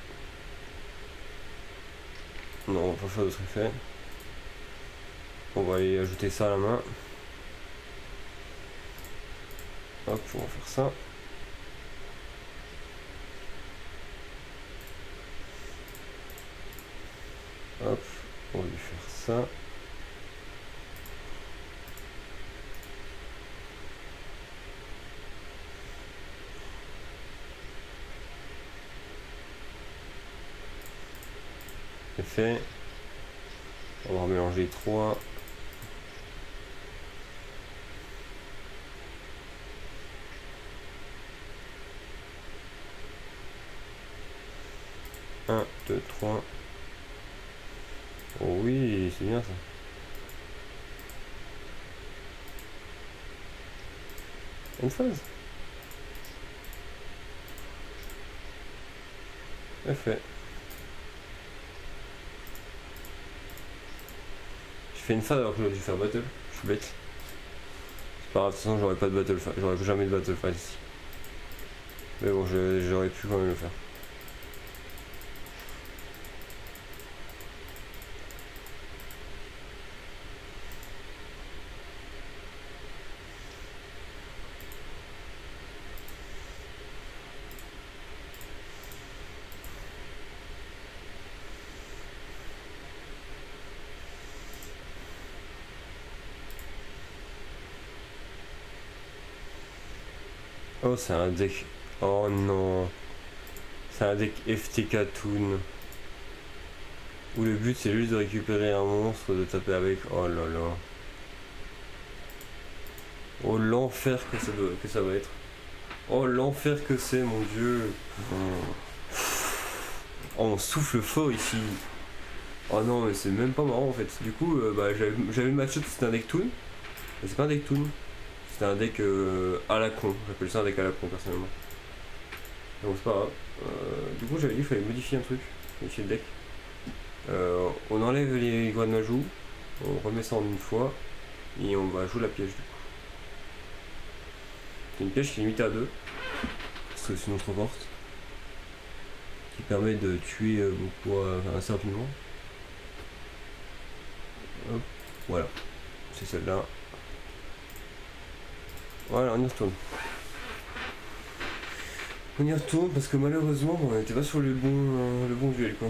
Non, on va pas faire d'autres effets. On va aller ajouter ça à la main. Hop, on va faire ça. Hop, on va lui faire ça. C'est fait. On va mélanger les trois. Un, deux, trois. Oh oui, c'est bien ça. Une phase. Parfait. Je fais une phase alors que j'aurais dû faire battle. Je suis bête. C'est pas grave, de toute façon j'aurais pas de battle phase. J'aurais jamais de battle phase ici. Mais bon, j'aurais pu quand même le faire. Oh, c'est un deck. Oh non. C'est un deck FTK Toon. Où le but c'est juste de récupérer un monstre, de taper avec. Oh là là. Oh l'enfer que ça va être. Oh l'enfer que c'est, mon dieu. Oh, on souffle fort ici. Oh non, mais c'est même pas marrant en fait. Du coup, bah, j'avais le match-up, c'était un deck Toon. Mais c'est pas un deck Toon. C'était un deck à la con. J'appelle ça un deck à la con personnellement. Donc c'est pas grave. Du coup, j'avais dit qu'il fallait modifier un truc. Modifier le deck. On enlève les Guan Majou. On remet ça en une fois. Et on va jouer la piège du coup. C'est une piège qui est limitée à 2. Parce que c'est notre porte. Qui permet de tuer beaucoup assez rapidement. Hop, voilà. C'est celle-là. Voilà, on y retourne. On y retourne parce que malheureusement on n'était pas sur le bon duel quoi.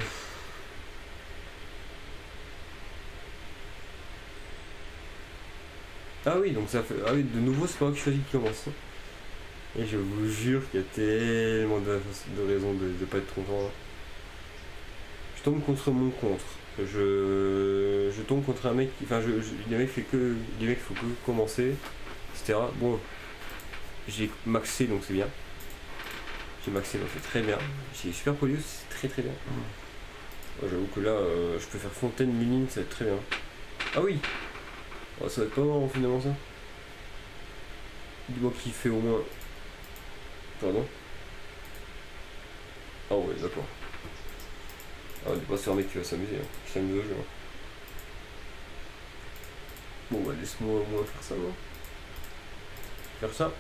Ah oui, donc ça fait. Ah oui, de nouveau c'est pas moi qui choisis qui commence. Et je vous jure qu'il y a tellement de raisons de pas être content. Je tombe contre mon contre. Je tombe contre un mec qui. Enfin les mecs fait que. Les mecs faut que commencer. Etc. Bon. J'ai maxé donc c'est bien. J'ai maxé donc c'est très bien. J'ai super Polius, c'est très très bien. Ouais, j'avoue que là je peux faire fontaine Lunine, ça va être très bien. Ah oui. Oh, ça va être pas marrant finalement ça. Dis-moi qui fait au moins. Pardon. Ah ouais d'accord. Ah on est pas sur un mec qui va s'amuser, hein. Qui s'amuse au jeu. Hein. Bon bah laisse-moi au moins faire ça moi. Faire ça.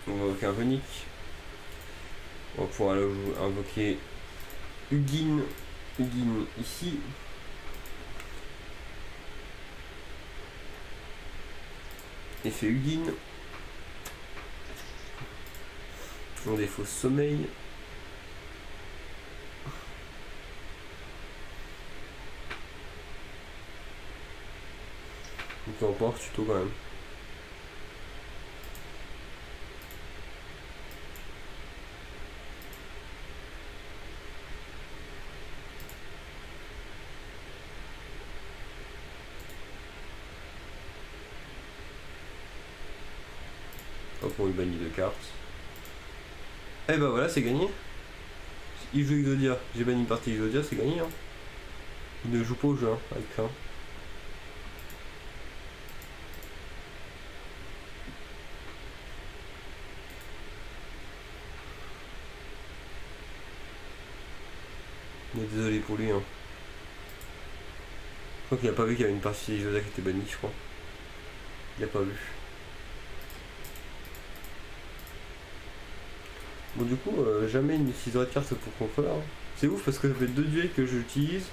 On va invoquer un Vonic. On va pouvoir aller invoquer Ugin. Ugin ici. Effet Ugin. On défausse sommeil. Donc on emporte tuto quand même. Hop, on lui bannit 2 cartes. Et bah voilà, c'est gagné. Il joue Exodia, j'ai banni une partie Exodia, c'est gagné. Hein. Il ne joue pas au jeu, hein, avec ça. Mais désolé pour lui. Hein. Je crois qu'il a pas vu qu'il y avait une partie Exodia qui était bannie, je crois. Il a pas vu. Bon du coup, jamais il n'utilisera de carte pour contrôleur. Hein. C'est ouf parce que ça fait 2 duels que j'utilise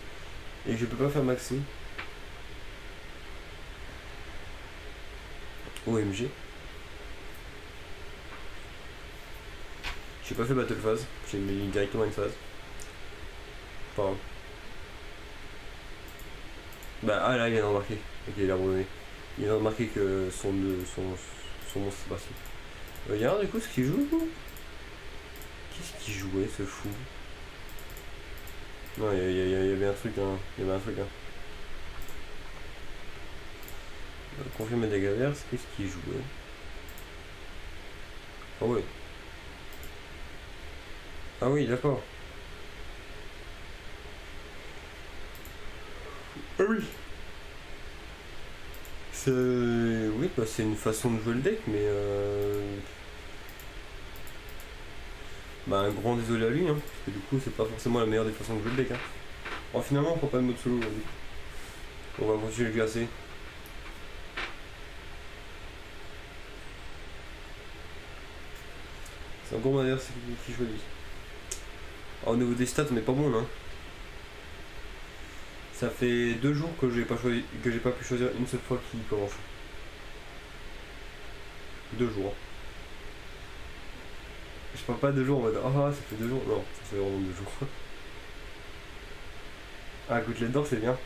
et que je peux pas faire maxi. OMG. J'ai pas fait battle phase, j'ai mis directement une phase. Pas grave. Bah ah là il vient de remarquer. Ok il a abandonné. Il vient de remarquer que son monstre est parti. Regarde du coup ce qu'il joue. Qu'est-ce qu'il jouait ce fou? Non il y avait un truc hein. Il y avait un truc hein. Confirmer des gaverses, qu'est-ce qu'il jouait? Ah ouais. Ah oui d'accord. Ah oui. C'est. Oui bah c'est une façon de jouer le deck mais Bah un grand désolé à lui, hein, parce que du coup c'est pas forcément la meilleure des façons de jouer le deck. Hein. Bon, finalement on prend pas de mode solo aujourd'hui. On va continuer le classer. C'est encore ma c'est qui choisit. Ah, au niveau des stats on est pas bon là. Ça fait 2 jours que j'ai pas pu choisir une seule fois qui commence. 2 jours. Je parle pas de 2 jours en mode ah ça fait 2 jours. Non, ça fait vraiment 2 jours. Ah Gouttelette d'or c'est bien.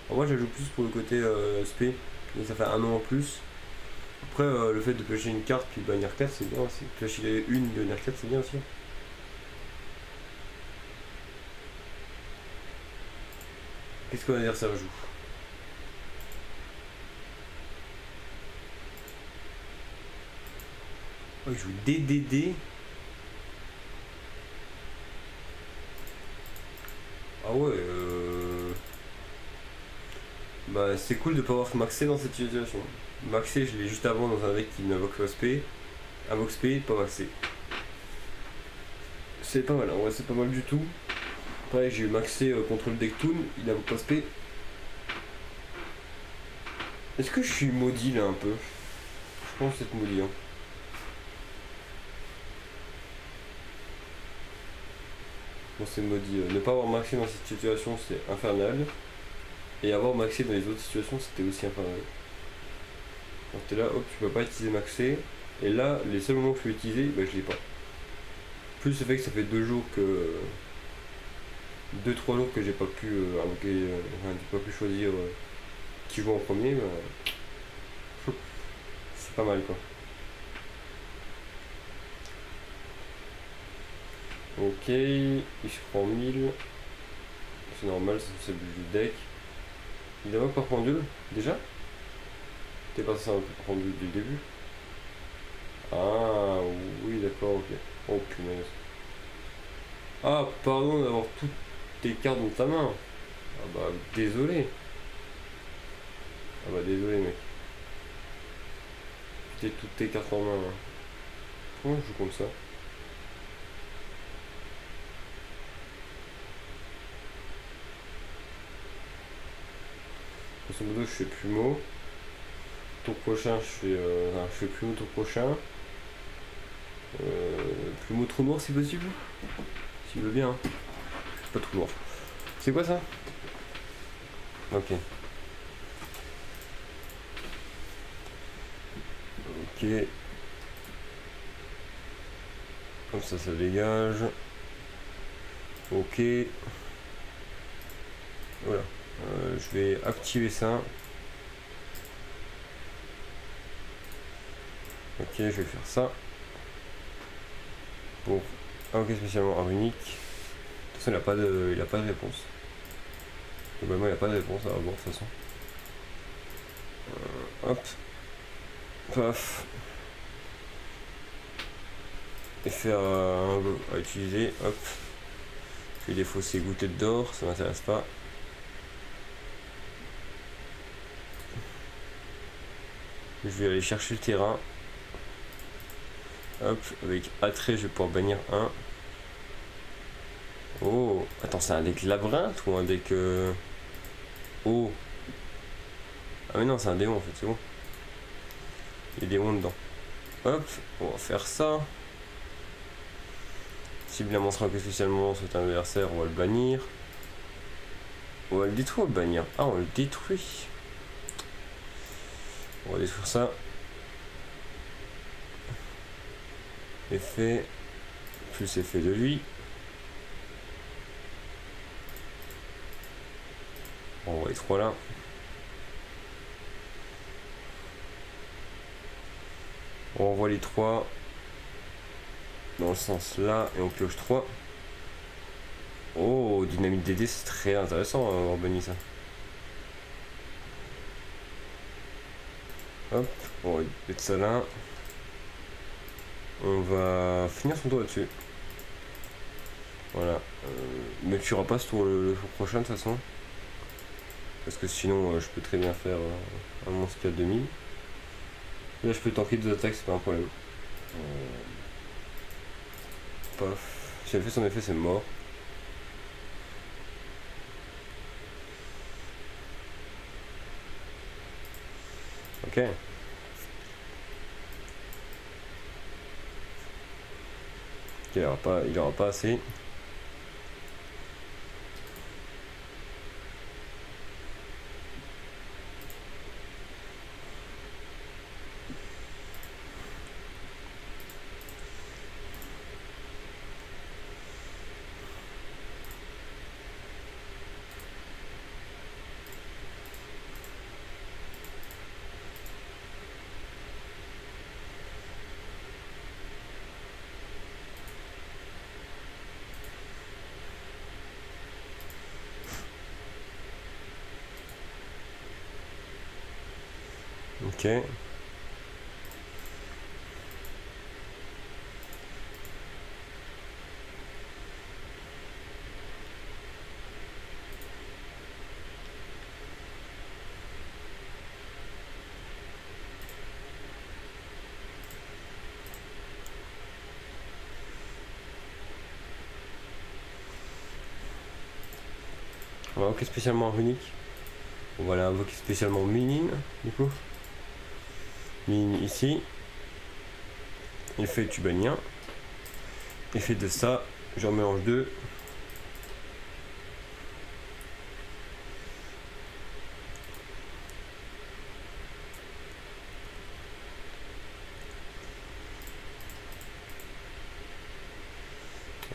Alors moi je joue plus pour le côté SP. Et ça fait un an en plus. Après le fait de piocher une carte puis bannir 4 c'est bien aussi. Piocher une de bannir 4 c'est bien aussi. Qu'est-ce que l'adversaire joue? Oh, il joue DDD. Ah ouais, bah c'est cool de pas avoir maxé dans cette situation. Maxé, je l'ai juste avant dans un deck qui n'invoque pas SP. Invoque SP, pas maxé. C'est pas mal, en vrai c'est pas mal du tout. Pareil, j'ai eu maxé contre le deck Toon, il invoque pas SP. Est-ce que je suis maudit là un peu? Je pense être maudit. Hein. Bon, c'est maudit. Ne pas avoir maxé dans cette situation, c'est infernal. Et avoir maxé dans les autres situations, c'était aussi infernal. Donc t'es là, hop, tu peux pas utiliser maxé. Et là, les seuls moments que je peux utiliser, bah je l'ai pas. Plus le fait que ça fait 2 jours que. 2-3 jours que j'ai pas pu invoquer, enfin, j'ai pas pu choisir qui joue en premier, bah, c'est pas mal quoi. Ok, il se prend 1000. C'est normal, c'est le but du deck. Il invoque par pendule, déjà? T'es passé un pendule du début? Ah oui d'accord, ok. Oh punaise. Ah pardon d'avoir toutes tes cartes dans ta main. Ah bah désolé. Ah bah désolé mec. J'ai toutes tes cartes en main. Hein. Comment je joue comme ça? Grosso modo je fais Plumeau. Tour prochain je fais Plumeau tour prochain. Plumeau trou noir si possible. S'il veut bien. Hein. Pas trou noir. C'est quoi ça? Ok. Ok. Comme ça dégage. Ok. Voilà. Je vais activer ça. Ok, je vais faire ça. Pour invoquer spécialement un unique. De toute façon, il a pas de réponse. Globalement, il a pas de réponse à avoir de toute façon. Hop. Paf. Et faire un go à utiliser. Hop. Je vais défausser Gouttelette d'or, ça m'intéresse pas. Je vais aller chercher le terrain. Hop, avec attrait, je vais pouvoir bannir un. Oh, attends, c'est un deck labyrinthe ou un deck. Oh. Ah, mais non, c'est un démon en fait, c'est bon. Il y a des démons dedans. Hop, on va faire ça. Cible un monstre que spécialement sur un adversaire, on va le bannir. On va le détruire ou le bannir? Ah, on le détruit. On va détruire ça. Effet. Plus effet de lui. On voit les 3 là. On renvoie les 3 dans le sens là et on pioche 3. Oh, dynamite DD, c'est très intéressant d'avoir banni ça. Hop, on va mettre ça là. On va finir son tour là-dessus. Voilà. Ne tuera pas ce tour le tour prochain de toute façon. Parce que sinon, je peux très bien faire un monstre à 2000. Là, je peux tanker 2 attaques, c'est pas un problème. paf. Si elle fait son effet, c'est mort. Ok. Il aura pas assez. Ok. On va invoquer spécialement Runic. On va l'invoquer spécialement Minine, du coup. Minine ici. Effet tubanien. Effet de ça, j'en mélange deux.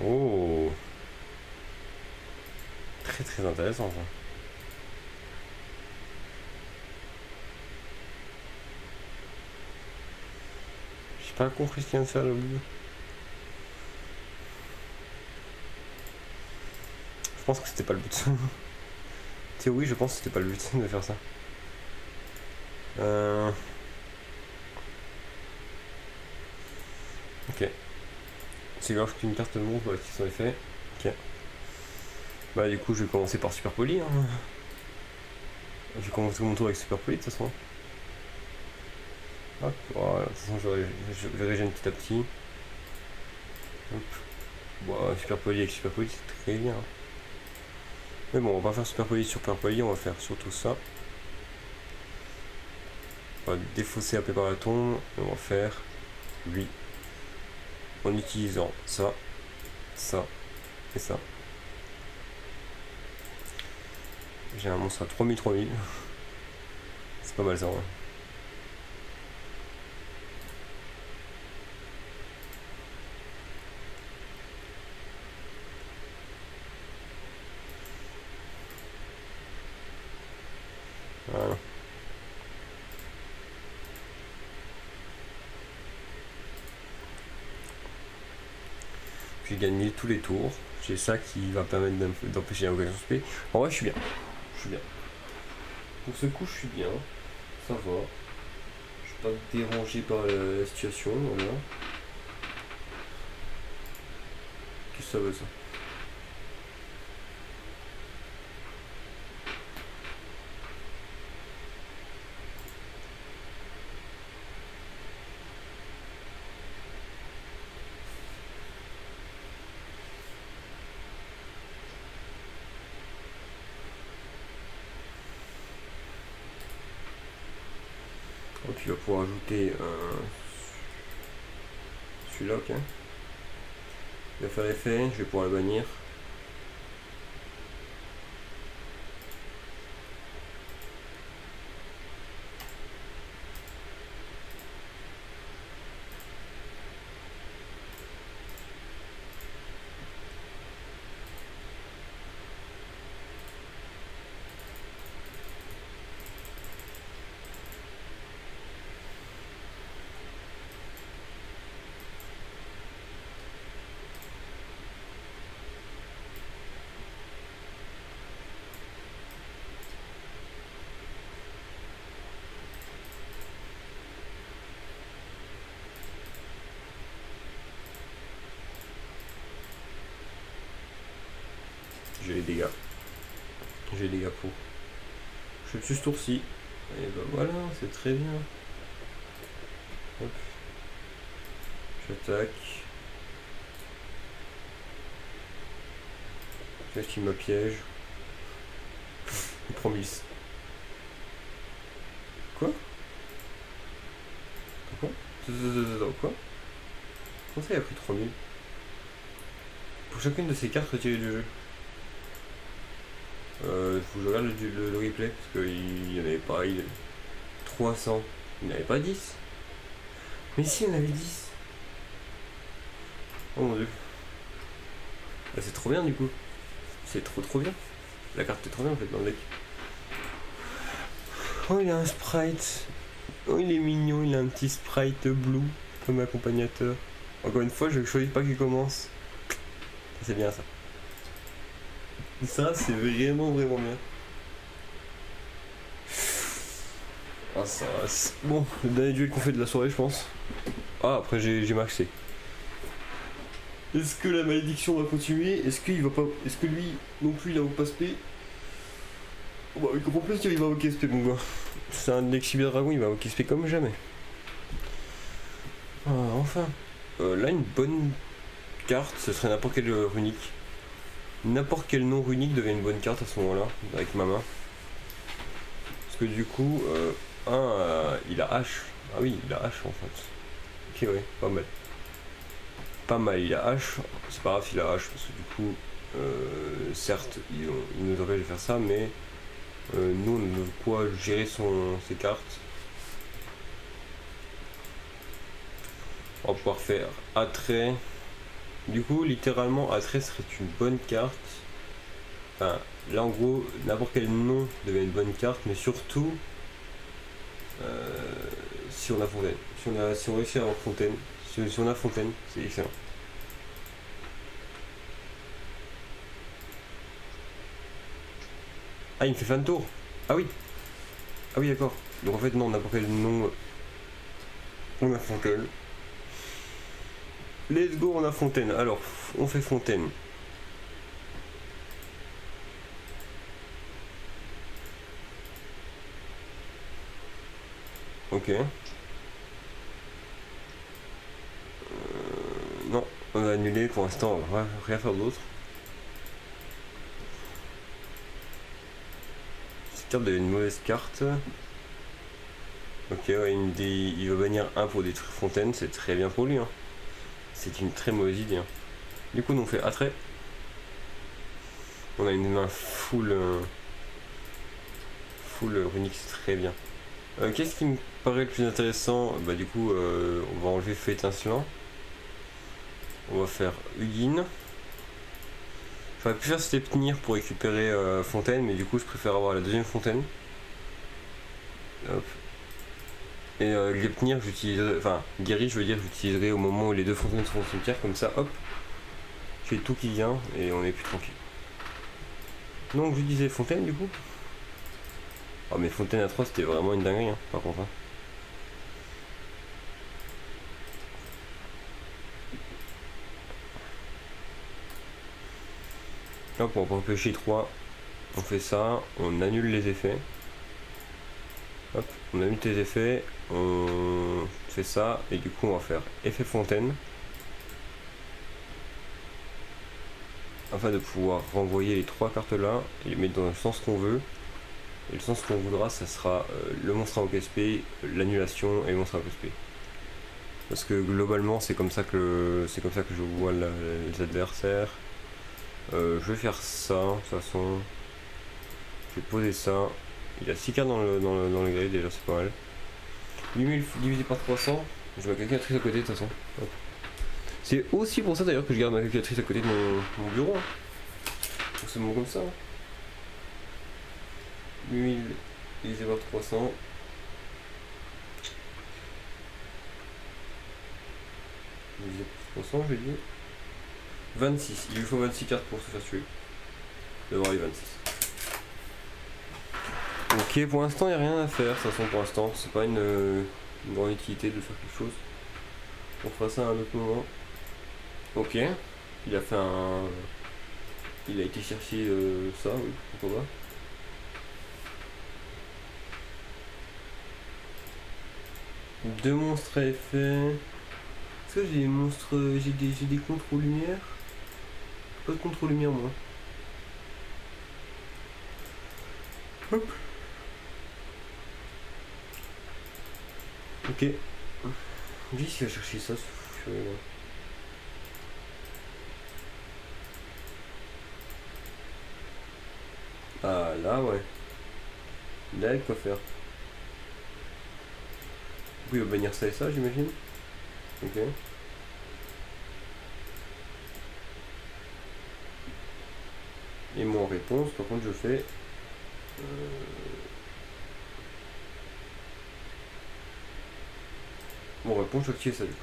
Oh, très très intéressant ça. J'ai pas compris ce qu'il vient de faire le bout. Je pense que c'était pas le but. Oui, je pense que c'était pas le but de faire ça. Ok. C'est grave qu'une carte monte voilà, qui sont effets. Ok. Bah du coup je vais commencer par Super Poli. Hein. Je vais commencer mon tour avec Super Poli de toute façon. Hop, voilà, de toute façon je régène petit à petit. Hop. Bon, Super Poli avec Super Poli c'est très bien. Mais bon, on va pas faire Super Poli, on va faire surtout ça. On va défausser AP par la tombe et on va faire lui. En utilisant ça, ça et ça. J'ai un monstre à 3000. C'est pas mal ça. Ouais. Voilà. Puis je gagne 1000 tous les tours. J'ai ça qui va permettre d'empêcher l'invocation spé. En vrai, je suis bien. Je suis bien. Pour ce coup, je suis bien. Ça va. Je suis pas dérangé par la situation. Voilà. Qu'est-ce que ça veut ça? Donc il va pouvoir ajouter celui-là, ok. Il va faire l'effet, je vais pouvoir le bannir. J'ai les dégâts. J'ai les dégâts pour. Je tue ce tour-ci. Et ben voilà, c'est très bien. Hop. J'attaque. Qu'est-ce qui me piège? Il prend 1000. Quoi? Quoi? Quoi? Comment ça il a pris 3000? Pour chacune de ces cartes retirées du jeu. Faut que je regarde le replay parce qu'il n'y en avait pas. 300. Il n'y en avait pas 10. Mais si, il y en avait 10. Oh mon dieu. Ah, c'est trop bien du coup. C'est trop bien. La carte est trop bien en fait dans le deck. Oh, il a un sprite. Oh, il est mignon. Il a un petit sprite blue comme accompagnateur. Encore une fois, je choisis pas qu'il commence. C'est bien ça. Ça, c'est vraiment bien. Ah, ça. Bon, le dernier duel qu'on fait de la soirée, je pense. Ah, après, j'ai maxé. Est-ce que la malédiction va continuer? Est-ce qu'il va pas. Est-ce que lui non plus il a pas SP? Bah, il comprend plus qu'il va au SP, mon gars. C'est un deck Cyber Dragon, il va au SP comme jamais. Ah, enfin. Là, une bonne carte, ce serait n'importe quel runique. N'importe quel nom runique devient une bonne carte à ce moment-là, avec ma main. Parce que du coup, il a H. Ah oui, il a H en fait. Ok, ouais, pas mal. Pas mal, il a H. C'est pas grave s'il a H, parce que du coup, certes, il nous empêche de faire ça, mais nous, on a de quoi gérer ses cartes. On va pouvoir faire attrait. Du coup, littéralement, attrait serait une bonne carte. Enfin, là en gros, n'importe quel nom devient une bonne carte, mais surtout si on a fontaine. Si on réussit à avoir fontaine, si on a fontaine, c'est excellent. Ah, il me fait fin de tour. Ah oui. Ah oui, d'accord. Donc en fait, non, n'importe quel nom, on a fontaine. Let's go, on a fontaine. Alors, on fait fontaine. Ok. Non, on va annuler pour l'instant, on va rien faire d'autre. Cette carte devient une mauvaise carte. Ok, ouais, il va bannir 1 pour détruire fontaine, c'est très bien pour lui. Hein. C'est une très mauvaise idée. Hein. Du coup, on fait attrait. On a une main full runique, c'est très bien. Qu'est-ce qui me paraît le plus intéressant? Bah du coup, on va enlever feu étincelant. On va faire Ugin. J'aurais pu faire Stepnir pour récupérer fontaine, mais du coup, je préfère avoir la deuxième fontaine. Hop. Et Glepnir, j'utiliserai, enfin Guéri, je veux dire, j'utiliserai au moment où les deux fontaines seront au cimetière, comme ça, hop, j'ai tout qui vient et on est plus tranquille. Donc je disais fontaine du coup. Oh mais fontaine à 3 c'était vraiment une dinguerie hein, par contre. Hein. Hop, on va empêcher 3, on fait ça, on annule les effets. Hop, on annule les effets, on fait ça, et du coup on va faire effet fontaine. Afin de pouvoir renvoyer les 3 cartes là, et les mettre dans le sens qu'on veut. Et le sens qu'on voudra, ça sera le monstre à OKSP, l'annulation et le monstre à OKSP. Parce que globalement c'est comme ça que je vois les adversaires. Je vais faire ça, de toute façon. Je vais poser ça. Il y a 6 cartes dans le grille, déjà c'est pas mal. 8000 divisé par 300, je mets ma calculatrice à côté de toute façon. Hop. C'est aussi pour ça d'ailleurs que je garde ma calculatrice à côté de mon bureau. Hein. Donc c'est bon comme ça. Hein. 8000 divisé par 300. Divisé par 300, j'ai dit. 26. Il lui faut 26 cartes pour se faire tuer. D'avoir les 26. Ok, pour l'instant, il n'y a rien à faire. De toute façon, pour l'instant, c'est pas une grande utilité de faire quelque chose. On fera ça à un autre moment. Ok. Il a fait un. Il a été chercher ça, oui, pourquoi pas. Deux monstres à effet. Est-ce que j'ai des monstres. J'ai des contrôles lumière? Pas de contrôle lumière moi. Ok. Dis si va chercher ça, ce fou furieux, là. Ah là ouais. Là il y a de quoi faire. Du coup il va bannir ça et ça j'imagine. Ok. Et moi en réponse, par contre je fais... Bon réponse je vais activer ça du coup.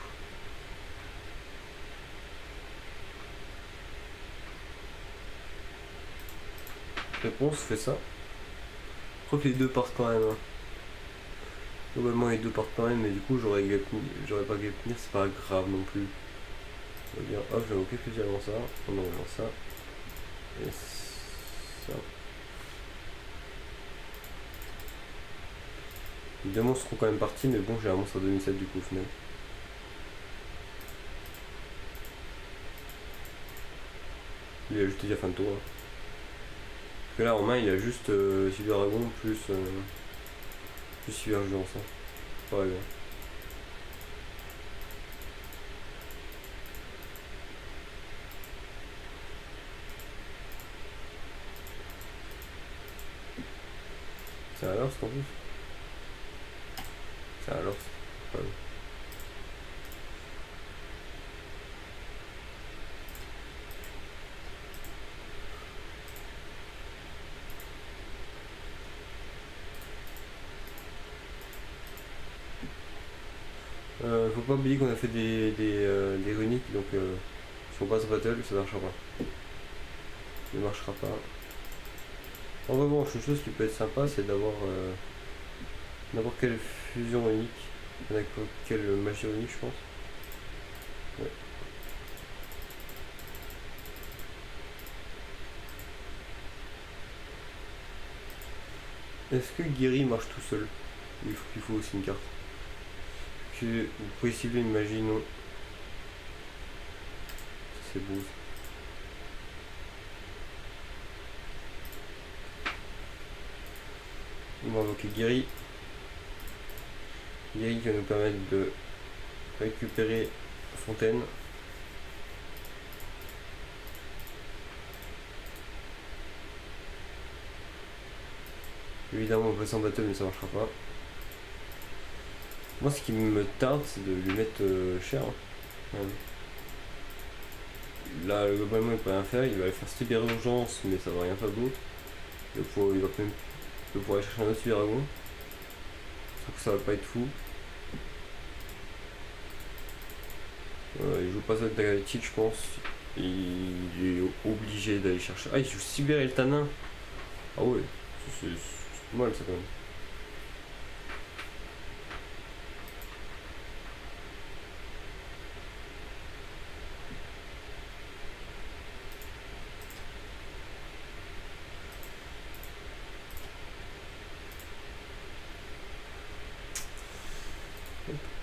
Réponse fait ça. Je crois que les deux partent quand même. Hein. Globalement les deux partent quand même, mais du coup j'aurais pas Gapnir, c'est pas grave non plus. On va dire hop, j'avais aucun plaisir avant ça, on enlève ça. Et ça. Les deux monstres seront quand même partis, mais bon j'ai un monstre à 2007 du coup au final. Il a juste déjà fin de tour. Hein. Parce que là en main il a juste Cyber Dragon plus Cyber Géant ça. Pas bien. C'est un Lorsk en plus. C'est un Lorsk. Pas bien. Faut pas oublier qu'on a fait des runiques, donc si on passe battle, ça marchera pas. Ça ne marchera pas. En revanche, une chose qui peut être sympa, c'est d'avoir n'importe quelle fusion unique, n'importe quelle magie unique, je pense. Ouais. Est-ce que Guéry marche tout seul? Il faut aussi une carte. Que vous pouvez cibler une magie, non. C'est beau. On va invoquer Guéry. Guéry qui va nous permettre de récupérer Fontaine. Évidemment on peut s'en battre mais ça marchera pas. Moi ce qui me tarde c'est de lui mettre cher. Hein. Là globalement il peut rien faire, il va aller faire cyber urgence mais ça va rien faire d'autre. Il va quand même pouvoir aller chercher un autre cyber dragon. Sauf que ça va pas être fou. Il joue pas ça de Galactique je pense. Il est obligé d'aller chercher. Ah il joue cyber Eltanin. Ah ouais, c'est mal ça quand même.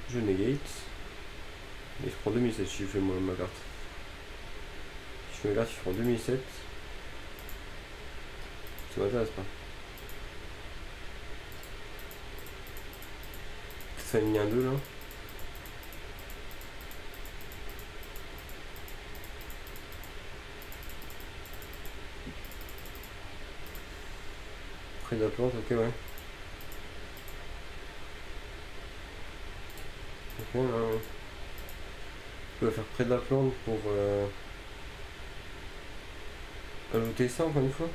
Je negate. Et je prends 2007 si je fais moi ma carte. Si je fais ma carte, je prends 2007. Ça m'intéresse pas. Ça une 2 là. Près de la plante, ok ouais. Ok, là, je peux faire près de la plante pour ajouter ça encore une fois.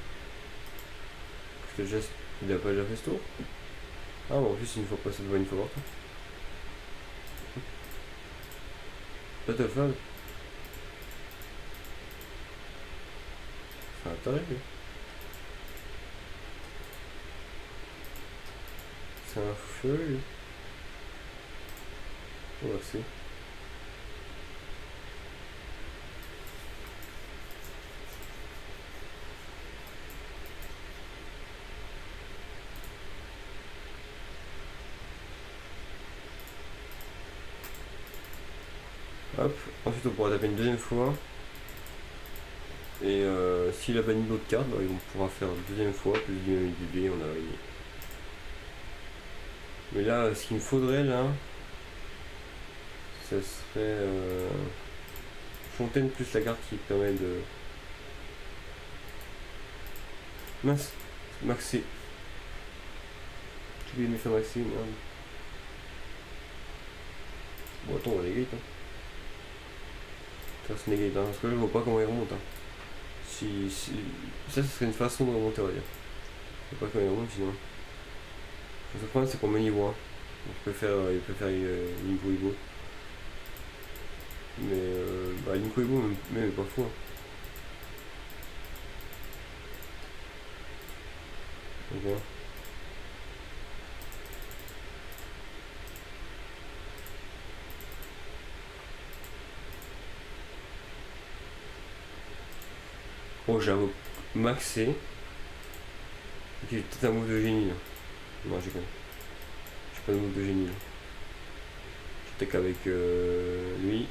Parce que déjà, il a pas déjà fait ce tour. Ah bon, en plus une fois pas, ça doit une fois par tour. Battlefall. C'est un taré lui. C'est un feu lui. Oh merci. Hop, ensuite on pourra taper une deuxième fois. Et s'il a banni d'autres cartes, bah, on pourra faire une deuxième fois, plus du B, on a gagné. Mais là, ce qu'il me faudrait là, ça serait Fontaine plus la carte qui permet de... Mince, maxé. J'ai oublié de me faire maxé, merde. Bon attends, on va négate. Faire ce négate, parce que là je vois pas comment il remonte. Si... Ça, ce serait une façon de remonter, on va dire. Je sais pas comment il remonte sinon. Le problème c'est qu'on met niveau 1. Donc il peut faire Linko Ibo. Mais bah Linko Ibo même pas fou. Ok. Oh j'avoue maxé. Ok, j'ai peut-être un move de génie là. Non j'ai pas de move de génie là. J'attaque avec lui.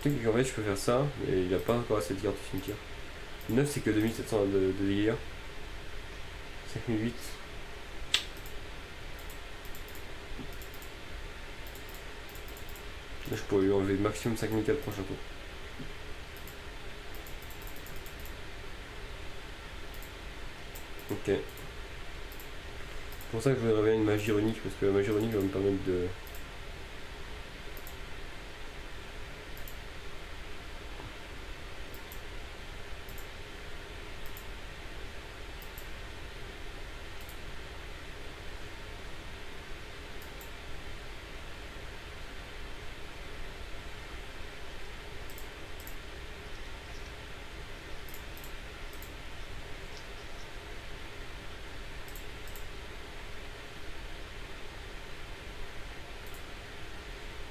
Peut-être qu'en fait je peux faire ça, mais il a pas encore assez de cartes au cimetière. 9 c'est que 2700 de dégâts. 5008. Là je pourrais lui enlever maximum 5004 prochain tour. Ok. C'est pour ça que je voudrais réveiller une magie ironique, parce que la magie ironique va me permettre de...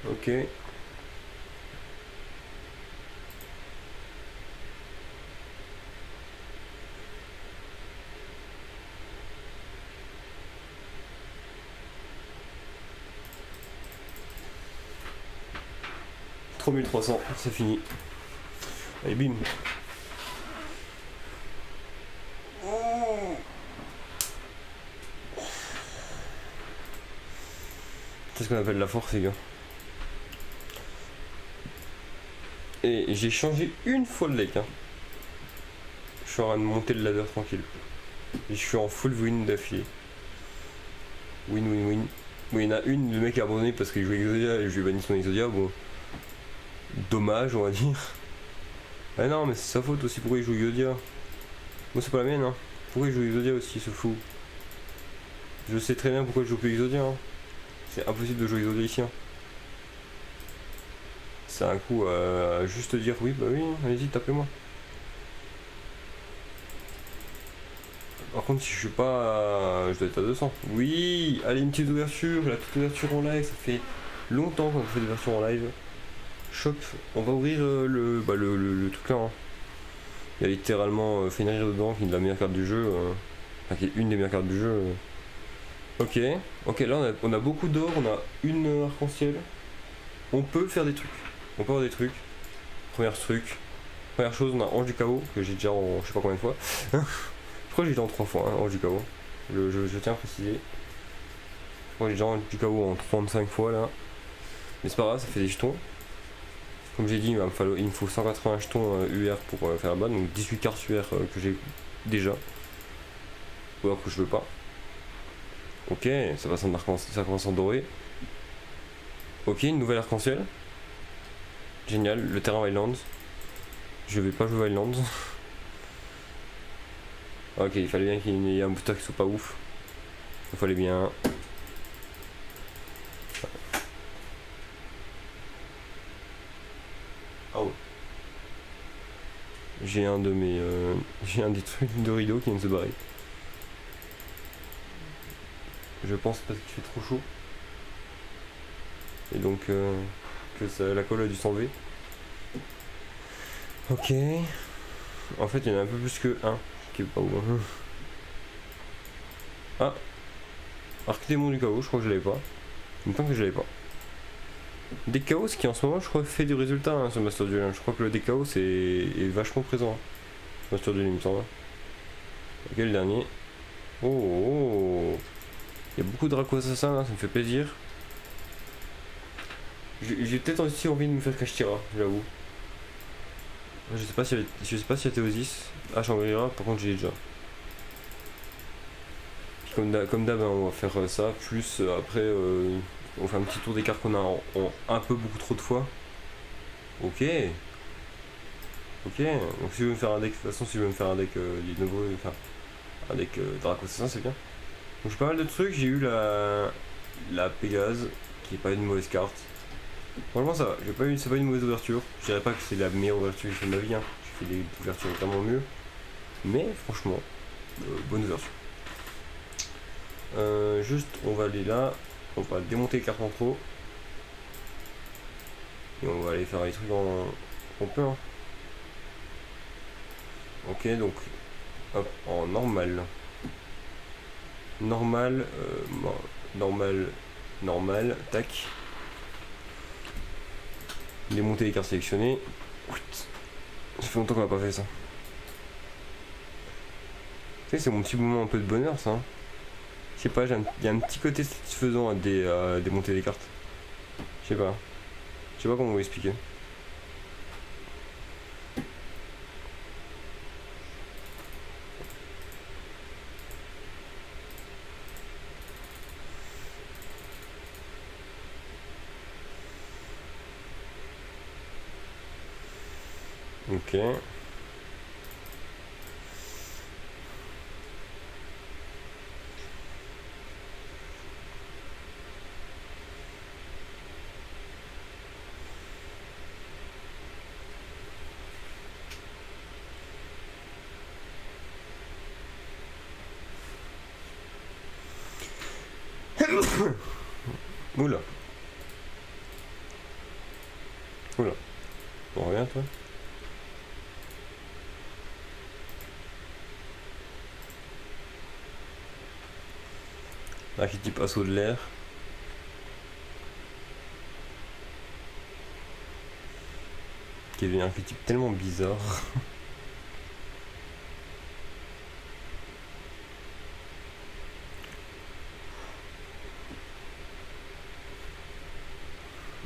Ok. « 3300, c'est fini. Allez, bim. C'est ce qu'on appelle la force, les gars. Et j'ai changé une fois le deck. Hein. Je suis en train de monter le ladder tranquille. Et je suis en full win d'affilée. Win, win, win. Bon, il y en a une, le mec a abandonné parce qu'il jouait Exodia et je lui ai banni son Exodia. Bon, dommage, on va dire. Ah non, mais c'est sa faute aussi. Pourquoi il joue Exodia? Moi, c'est pas la mienne. Hein. Pourquoi il joue Exodia aussi, ce fou? Je sais très bien pourquoi je joue plus Exodia. Hein. C'est impossible de jouer Exodia ici. Hein. C'est un coup à juste dire oui, bah oui, allez-y, tapez-moi. Par contre, si je suis pas. Je dois être à 200. Oui, allez, une petite ouverture. La petite ouverture en live, ça fait longtemps qu'on fait des ouvertures en live. Shop, on va ouvrir le truc là. Hein. Il y a littéralement Fenrir dedans, qui est la meilleure carte du jeu. Enfin, qui est une des meilleures cartes du jeu. Ok, là on a beaucoup d'or, on a une arc-en-ciel. On peut faire des trucs. On peut avoir des trucs. Première chose, on a Ange du Chaos, que j'ai déjà en je sais pas combien de fois. Je crois que j'ai déjà en 3 fois, hein, Ange du Chaos. Je tiens à préciser. Je crois que j'ai déjà Ange du Chaos en 35 fois là. Mais c'est pas grave, ça fait des jetons. Comme j'ai dit, il me faut 180 jetons UR pour faire la balle, donc 18 cartes UR que j'ai déjà. Ou alors que je veux pas. Ok, ça commence en doré. Ok, une nouvelle arc-en-ciel. Génial, le terrain Wildlands. Je vais pas jouer Wildlands. Ok, il fallait bien qu'il y ait un booster qui soit pas ouf. Il fallait bien. Oh. J'ai un de mes. J'ai un des trucs de rideau qui vient de se barrer. Je pense parce qu'il fait trop chaud. Et donc que ça, la colle a dû s'enlever. Ok. En fait il y en a un peu plus que un. Qui est pas où. Ah. Arc démon du chaos, je crois que je l'avais pas. Il me semble que je l'avais pas. Deck Chaos qui en ce moment je crois fait du résultat hein, sur Master Duel. Je crois que le Deck Chaos est vachement présent. Hein. Master Duel il me semble. Ok le dernier. Oh, oh. Il y a beaucoup de Draco Assassin là, ça me fait plaisir. J'ai peut-être aussi envie de me faire Kashtira, j'avoue. Je sais pas s'il y a Théosis. Ah Shangri-La, par contre j'ai déjà. Puis comme d'hab, hein, on va faire ça, plus après on fait un petit tour des cartes qu'on a en un peu beaucoup trop de fois. Ok. Ok, donc si je veux me faire un deck, de toute façon si je veux me faire un deck Linovo, enfin un deck Draco Assassin c'est bien. Donc j'ai pas mal de trucs, j'ai eu la Pégase, qui est pas une mauvaise carte. Franchement ça va, c'est pas une mauvaise ouverture. Je dirais pas que c'est la meilleure ouverture que j'ai fait de ma vie, hein. J'ai fait des ouvertures vraiment mieux. Mais franchement, bonne ouverture. Juste on va aller là, on va démonter les cartes en trop. Et on va aller faire les trucs en plein. Ok donc hop en normal. Normal, normal, tac. Démonter les cartes sélectionnées. Ça fait longtemps qu'on n'a pas fait ça. Tu sais, c'est mon petit moment un peu de bonheur ça. Hein. Je sais pas, il y a un petit côté satisfaisant à démonter les cartes. Je sais pas. Je sais pas comment vous expliquer. Ok. Oula. Oula. Bon, reviens toi. Archétype assaut de l'air. Qui est un archétype tellement bizarre.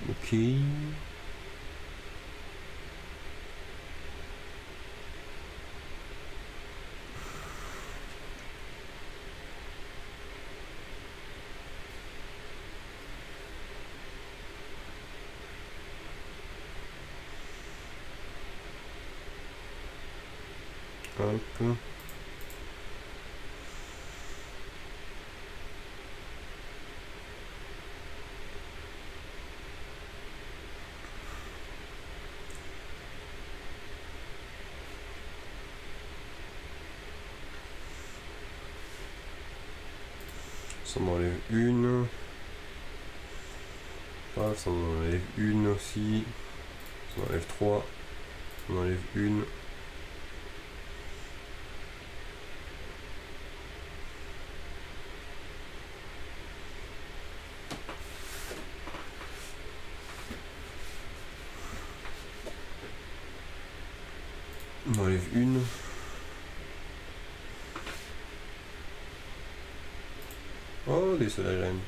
Ok. Hop. Ça m'enlève une. Ah, ça m'enlève une aussi. Ça m'enlève 3. Ça m'enlève une. On enlève une. Oh, des solagènes.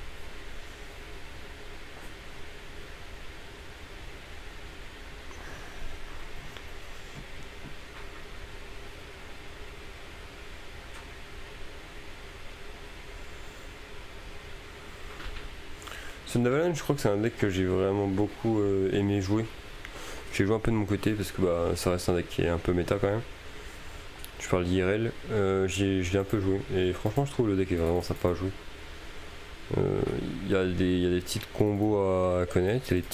Sundavalon, je crois que c'est un deck que j'ai vraiment beaucoup aimé jouer. J'ai joué un peu de mon côté parce que bah, ça reste un deck qui est un peu méta quand même. Je parle d'IRL, je l'ai un peu joué et franchement je trouve le deck est vraiment sympa à jouer. Il y a des petites combos à connaître, il y a des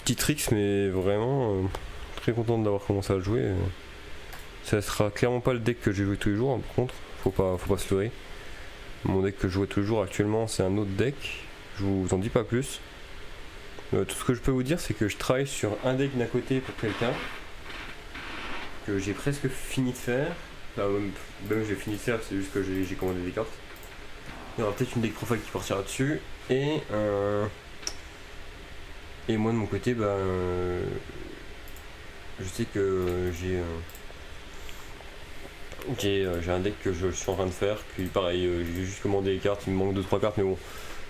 petits tricks mais vraiment très content d'avoir commencé à le jouer. Ça sera clairement pas le deck que j'ai joué tous les jours, hein, par contre, faut pas se leurrer. Mon deck que je joue toujours actuellement c'est un autre deck, je vous en dis pas plus. Tout ce que je peux vous dire c'est que je travaille sur un deck d'un côté pour quelqu'un que j'ai presque fini de faire. Enfin, même j'ai fini de faire, c'est juste que j'ai commandé des cartes. Il y aura peut-être une deck profile qui partira dessus et Et moi de mon côté, bah, je sais que j'ai un deck que je suis en train de faire. Puis pareil, j'ai juste commandé les cartes, il me manque 2-3 cartes, mais bon,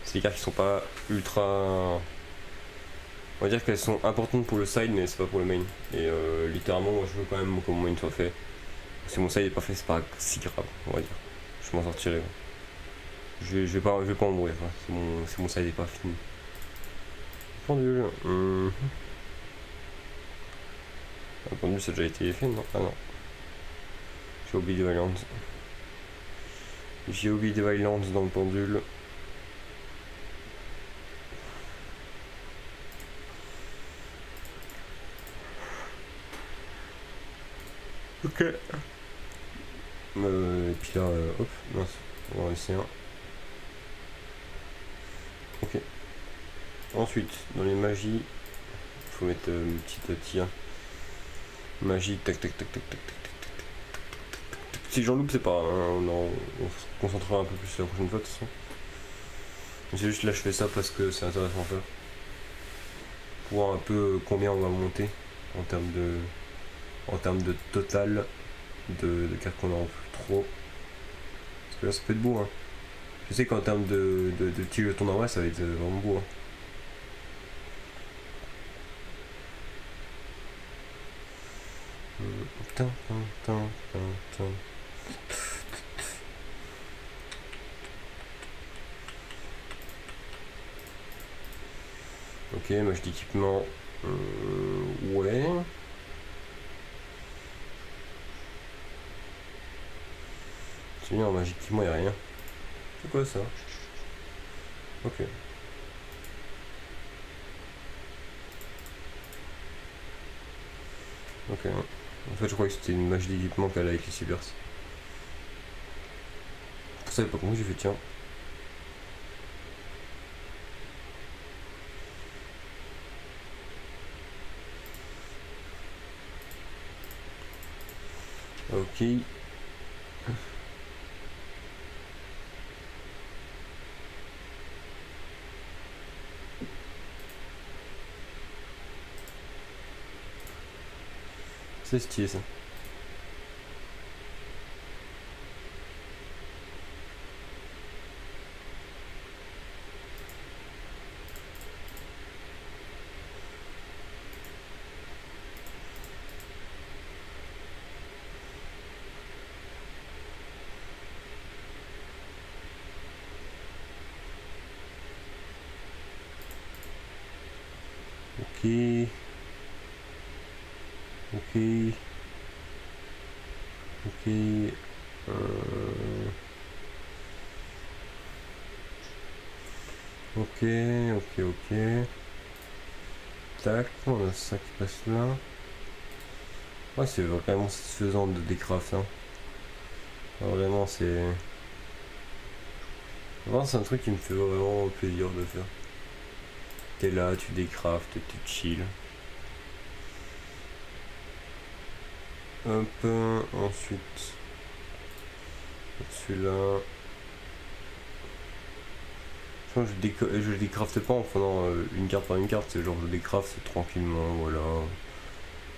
c'est des cartes qui sont pas ultra. On va dire qu'elles sont importantes pour le side, mais c'est pas pour le main. Et littéralement, moi je veux quand même que mon main soit fait. Si mon side est pas fait, c'est pas si grave, on va dire. Je m'en sortirai. Je vais pas en mourir, hein. Si mon side est pas fini. Pendule. Un pendule, ça a déjà été fait, non? Ah non. J'ai oublié des Violence. J'ai oublié des Violence dans le pendule. Ok. Et puis là, hop, mince, on va en laisser un. Ok. Ensuite, dans les magies, il faut mettre une petite tir. Magie, tac tac tac tac tac tac tac tac. Si j'en loupe, c'est pas grave, hein, on se concentrera un peu plus la prochaine fois de toute façon. C'est juste là, je fais ça parce que c'est intéressant à faire. Pour voir un peu combien on va monter en termes de total de cartes qu'on a en plus trop. Parce que là, ça peut être beau, hein. Je sais qu'en termes de petits jetons normal, ça va être vraiment beau, hein. Ok, match d'équipement. Ouais. C'est bien, en match d'équipement, y'a rien. C'est quoi ça? Ok. Ok. En fait, je crois que c'était une match d'équipement qu'elle a avec les Cybers. Pour ça, j'ai pas compris, j'ai fait tiens. Ok. C'est stylé ça. Ok. Ok. Ok. Ok, ok, ok. Tac, on a ça qui passe là. Ouais, c'est vraiment satisfaisant de décraft, hein. Vraiment, c'est. Vraiment, c'est un truc qui me fait vraiment plaisir de faire. T'es là, tu décraftes, tu chill. Hop, ensuite. Celui-là. Je décrafte pas en prenant une carte par une carte, c'est genre je décrafte tranquillement, voilà.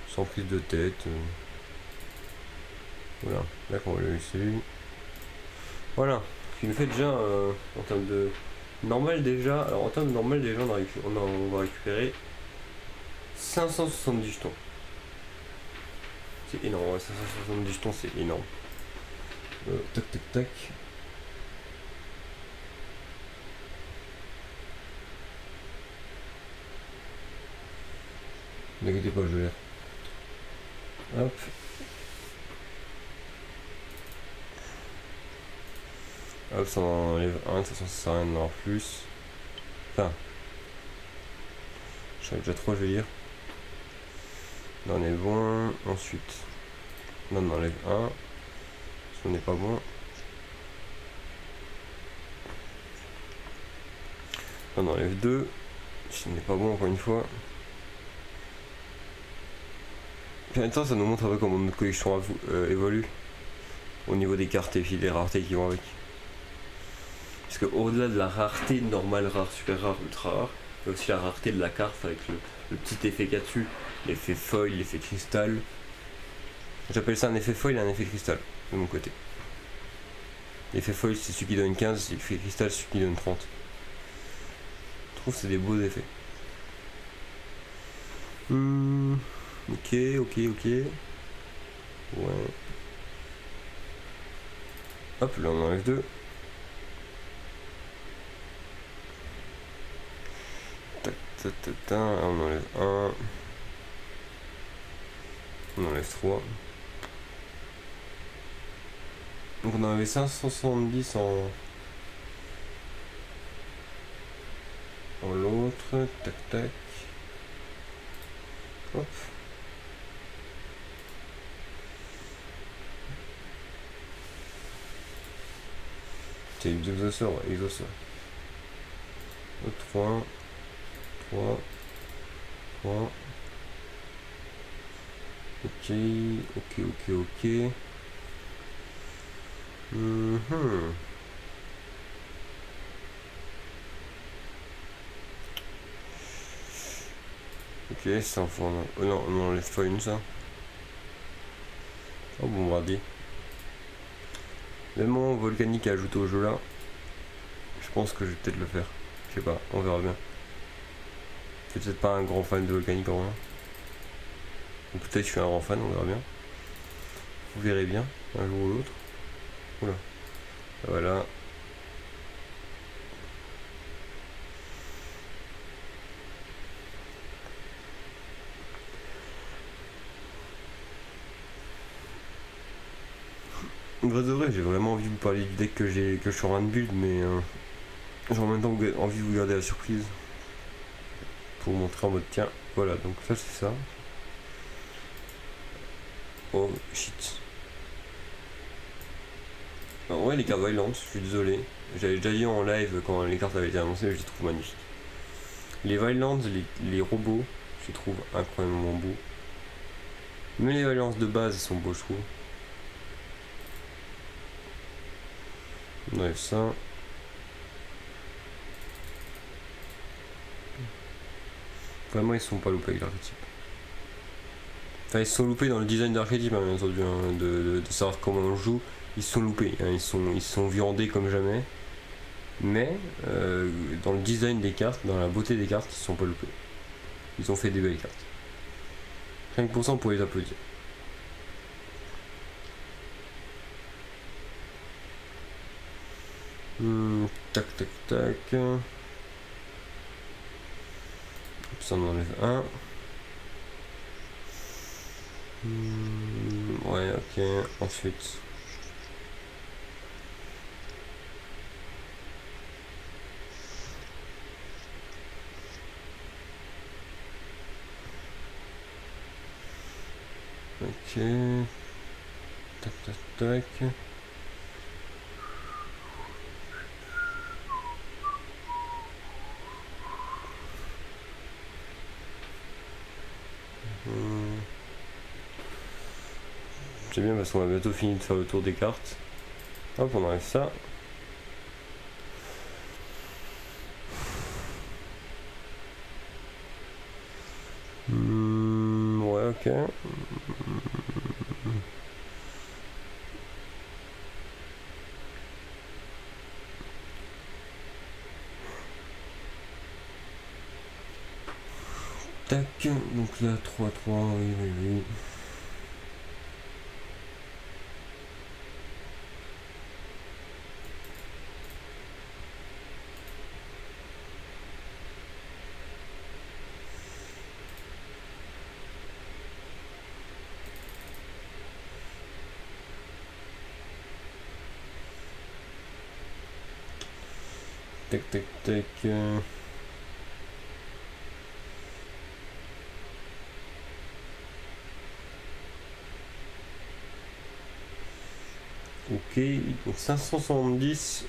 Sans prise de tête. Voilà, là on va le laisser. Voilà, ce qui nous fait déjà en termes de normal déjà. Alors en termes de normal déjà on va récupérer 570 jetons. C'est énorme, ouais, 570 jetons c'est énorme. Tac tac tac. N'inquiétez pas, je l'ai. Hop. Hop, ça en enlève un, de toute façon ça sert à rien d'en avoir plus. Enfin. J'en ai déjà 3 je vais dire. Là on est bon. Ensuite. Là on enlève un. Si on n'est pas bon. Là on enlève 2. Si on n'est pas bon encore une fois. Puis en même temps ça nous montre un peu comment notre collection évolue. Au niveau des cartes et puis des raretés qui vont avec. Parce que au-delà de la rareté normale, rare, super rare, ultra rare, Il y a aussi la rareté de la carte avec le petit effet qu'il y a dessus, l'effet foil, l'effet cristal. J'appelle ça un effet foil et un effet cristal, de mon côté. L'effet foil c'est celui qui donne 15, l'effet cristal c'est celui qui donne 30. Je trouve que c'est des beaux effets. Ok. Ouais. Hop, là on enlève 2. Tac, on enlève 1. On enlève 3. Donc on avait 570 en l'autre. Tac. Hop. C'est une exauceur, ouais, exauceur. 3. Ok. Ok, ça en forme. Oh non, on enlève pas une ça. Oh bombardier. L'élément volcanique à ajouter au jeu là. Je pense que je vais peut-être le faire. Je sais pas, on verra bien. Je suis peut-être pas un grand fan de volcanique en vrai. Ou peut-être je suis un grand fan, on verra bien. Vous verrez bien, un jour ou l'autre. Oula. Voilà. Vrai de vrai, j'ai vraiment envie de vous parler du deck que je suis en train de build, mais j'ai en même temps envie de vous garder la surprise. Pour vous montrer en mode tiens, voilà, donc ça c'est ça. Oh shit. Alors, ouais, les cartes Wildlands, je suis désolé. J'avais déjà dit en live quand les cartes avaient été annoncées, je les trouve magnifiques. Les Wildlands, les robots, je les trouve incroyablement beaux. Mais les Wildlands de base, ils sont beaux, je trouve. On enlève ça. Vraiment, ils sont pas loupés avec l'archétype. Enfin, ils sont loupés dans le design d'archétype, hein, bien entendu, hein, de savoir comment on joue. Ils sont loupés, hein, ils sont viandés comme jamais. Mais dans le design des cartes, dans la beauté des cartes, ils sont pas loupés. Ils ont fait des belles cartes. Rien que pour ça, on pourrait les applaudir. Tac. Ça on enlève un. Ouais, ok. Ensuite. Ok. Tac. C'est bien parce qu'on va bientôt fini de faire le tour des cartes. Hop, on enlève ça. Ouais, ok. Tac, donc là 3, oui. Tac. Ok, donc 570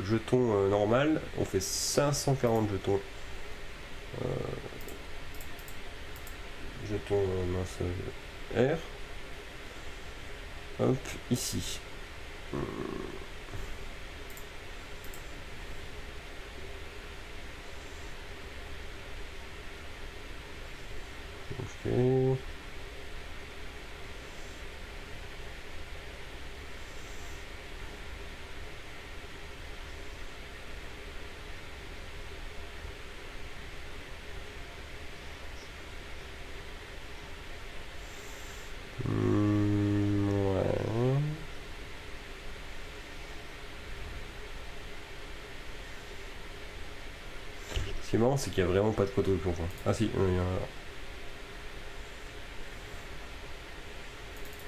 jetons normal, on fait 540 jetons. Jetons mince R. Hop, ici. Ok. Ouais. Ce qui est marrant, c'est qu'il n'y a vraiment pas de quadruple quoi. Ah si, il y en a.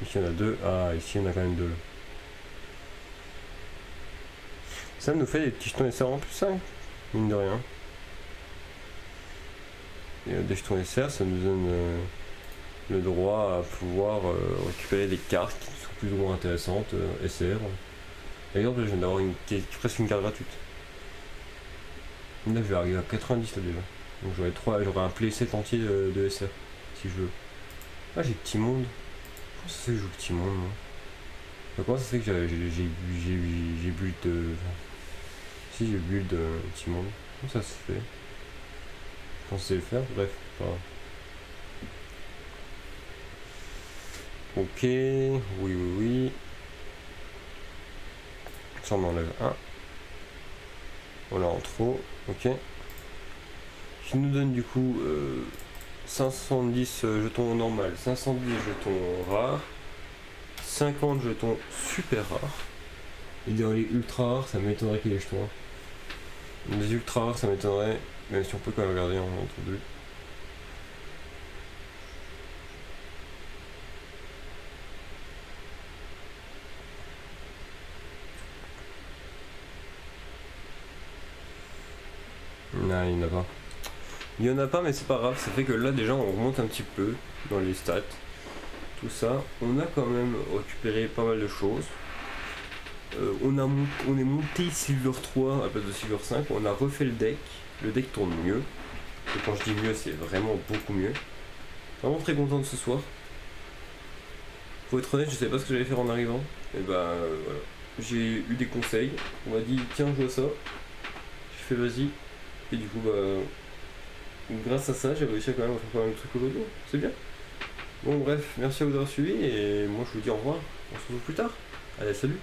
Ici il y en a deux. Ah, ici il y en a quand même deux. Ça nous fait des petits jetons SR en plus, ça, mine de rien. Et des jetons SR, ça nous donne le droit à pouvoir récupérer des cartes qui sont plus ou moins intéressantes, SR. Par exemple, je viens d'avoir presque une carte gratuite. Là, je vais arriver à 90 là déjà. Donc j'aurai un playset entier de SR, si je veux. Ah, j'ai Petit Monde. Comment ça se fait que je joue Petit Monde, moi? Comment ça se fait que j'ai build de... Si, j'ai build Petit Monde. Comment ça se fait? Je pensais le faire, bref, pas grave. Ok, oui, oui, oui. Ça, on enlève un. Voilà, en trop, ok. Qui nous donne du coup 510 jetons normal, 510 jetons rares, 50 jetons super rares. Et dans les ultra rares, ça m'étonnerait qu'il y ait les jetons. Les ultra rares, ça m'étonnerait, même si on peut quand même regarder entre deux. Non, il n'y en a pas. Il n'y en a pas, mais c'est pas grave, ça fait que là déjà on remonte un petit peu dans les stats. Tout ça, on a quand même récupéré pas mal de choses. On est monté Silver 3 à la place de Silver 5, on a refait le deck tourne mieux. Et quand je dis mieux, c'est vraiment beaucoup mieux. Vraiment très content de ce soir. Faut être honnête, je sais pas ce que j'allais faire en arrivant. Et bah voilà. J'ai eu des conseils, on m'a dit tiens joue à ça. J'ai fait vas-y. Et du coup bah grâce à ça j'ai réussi à quand même faire pas mal de trucs aujourd'hui. C'est bien. Bon bref, merci à vous d'avoir suivi et moi je vous dis au revoir. On se retrouve plus tard. Allez salut.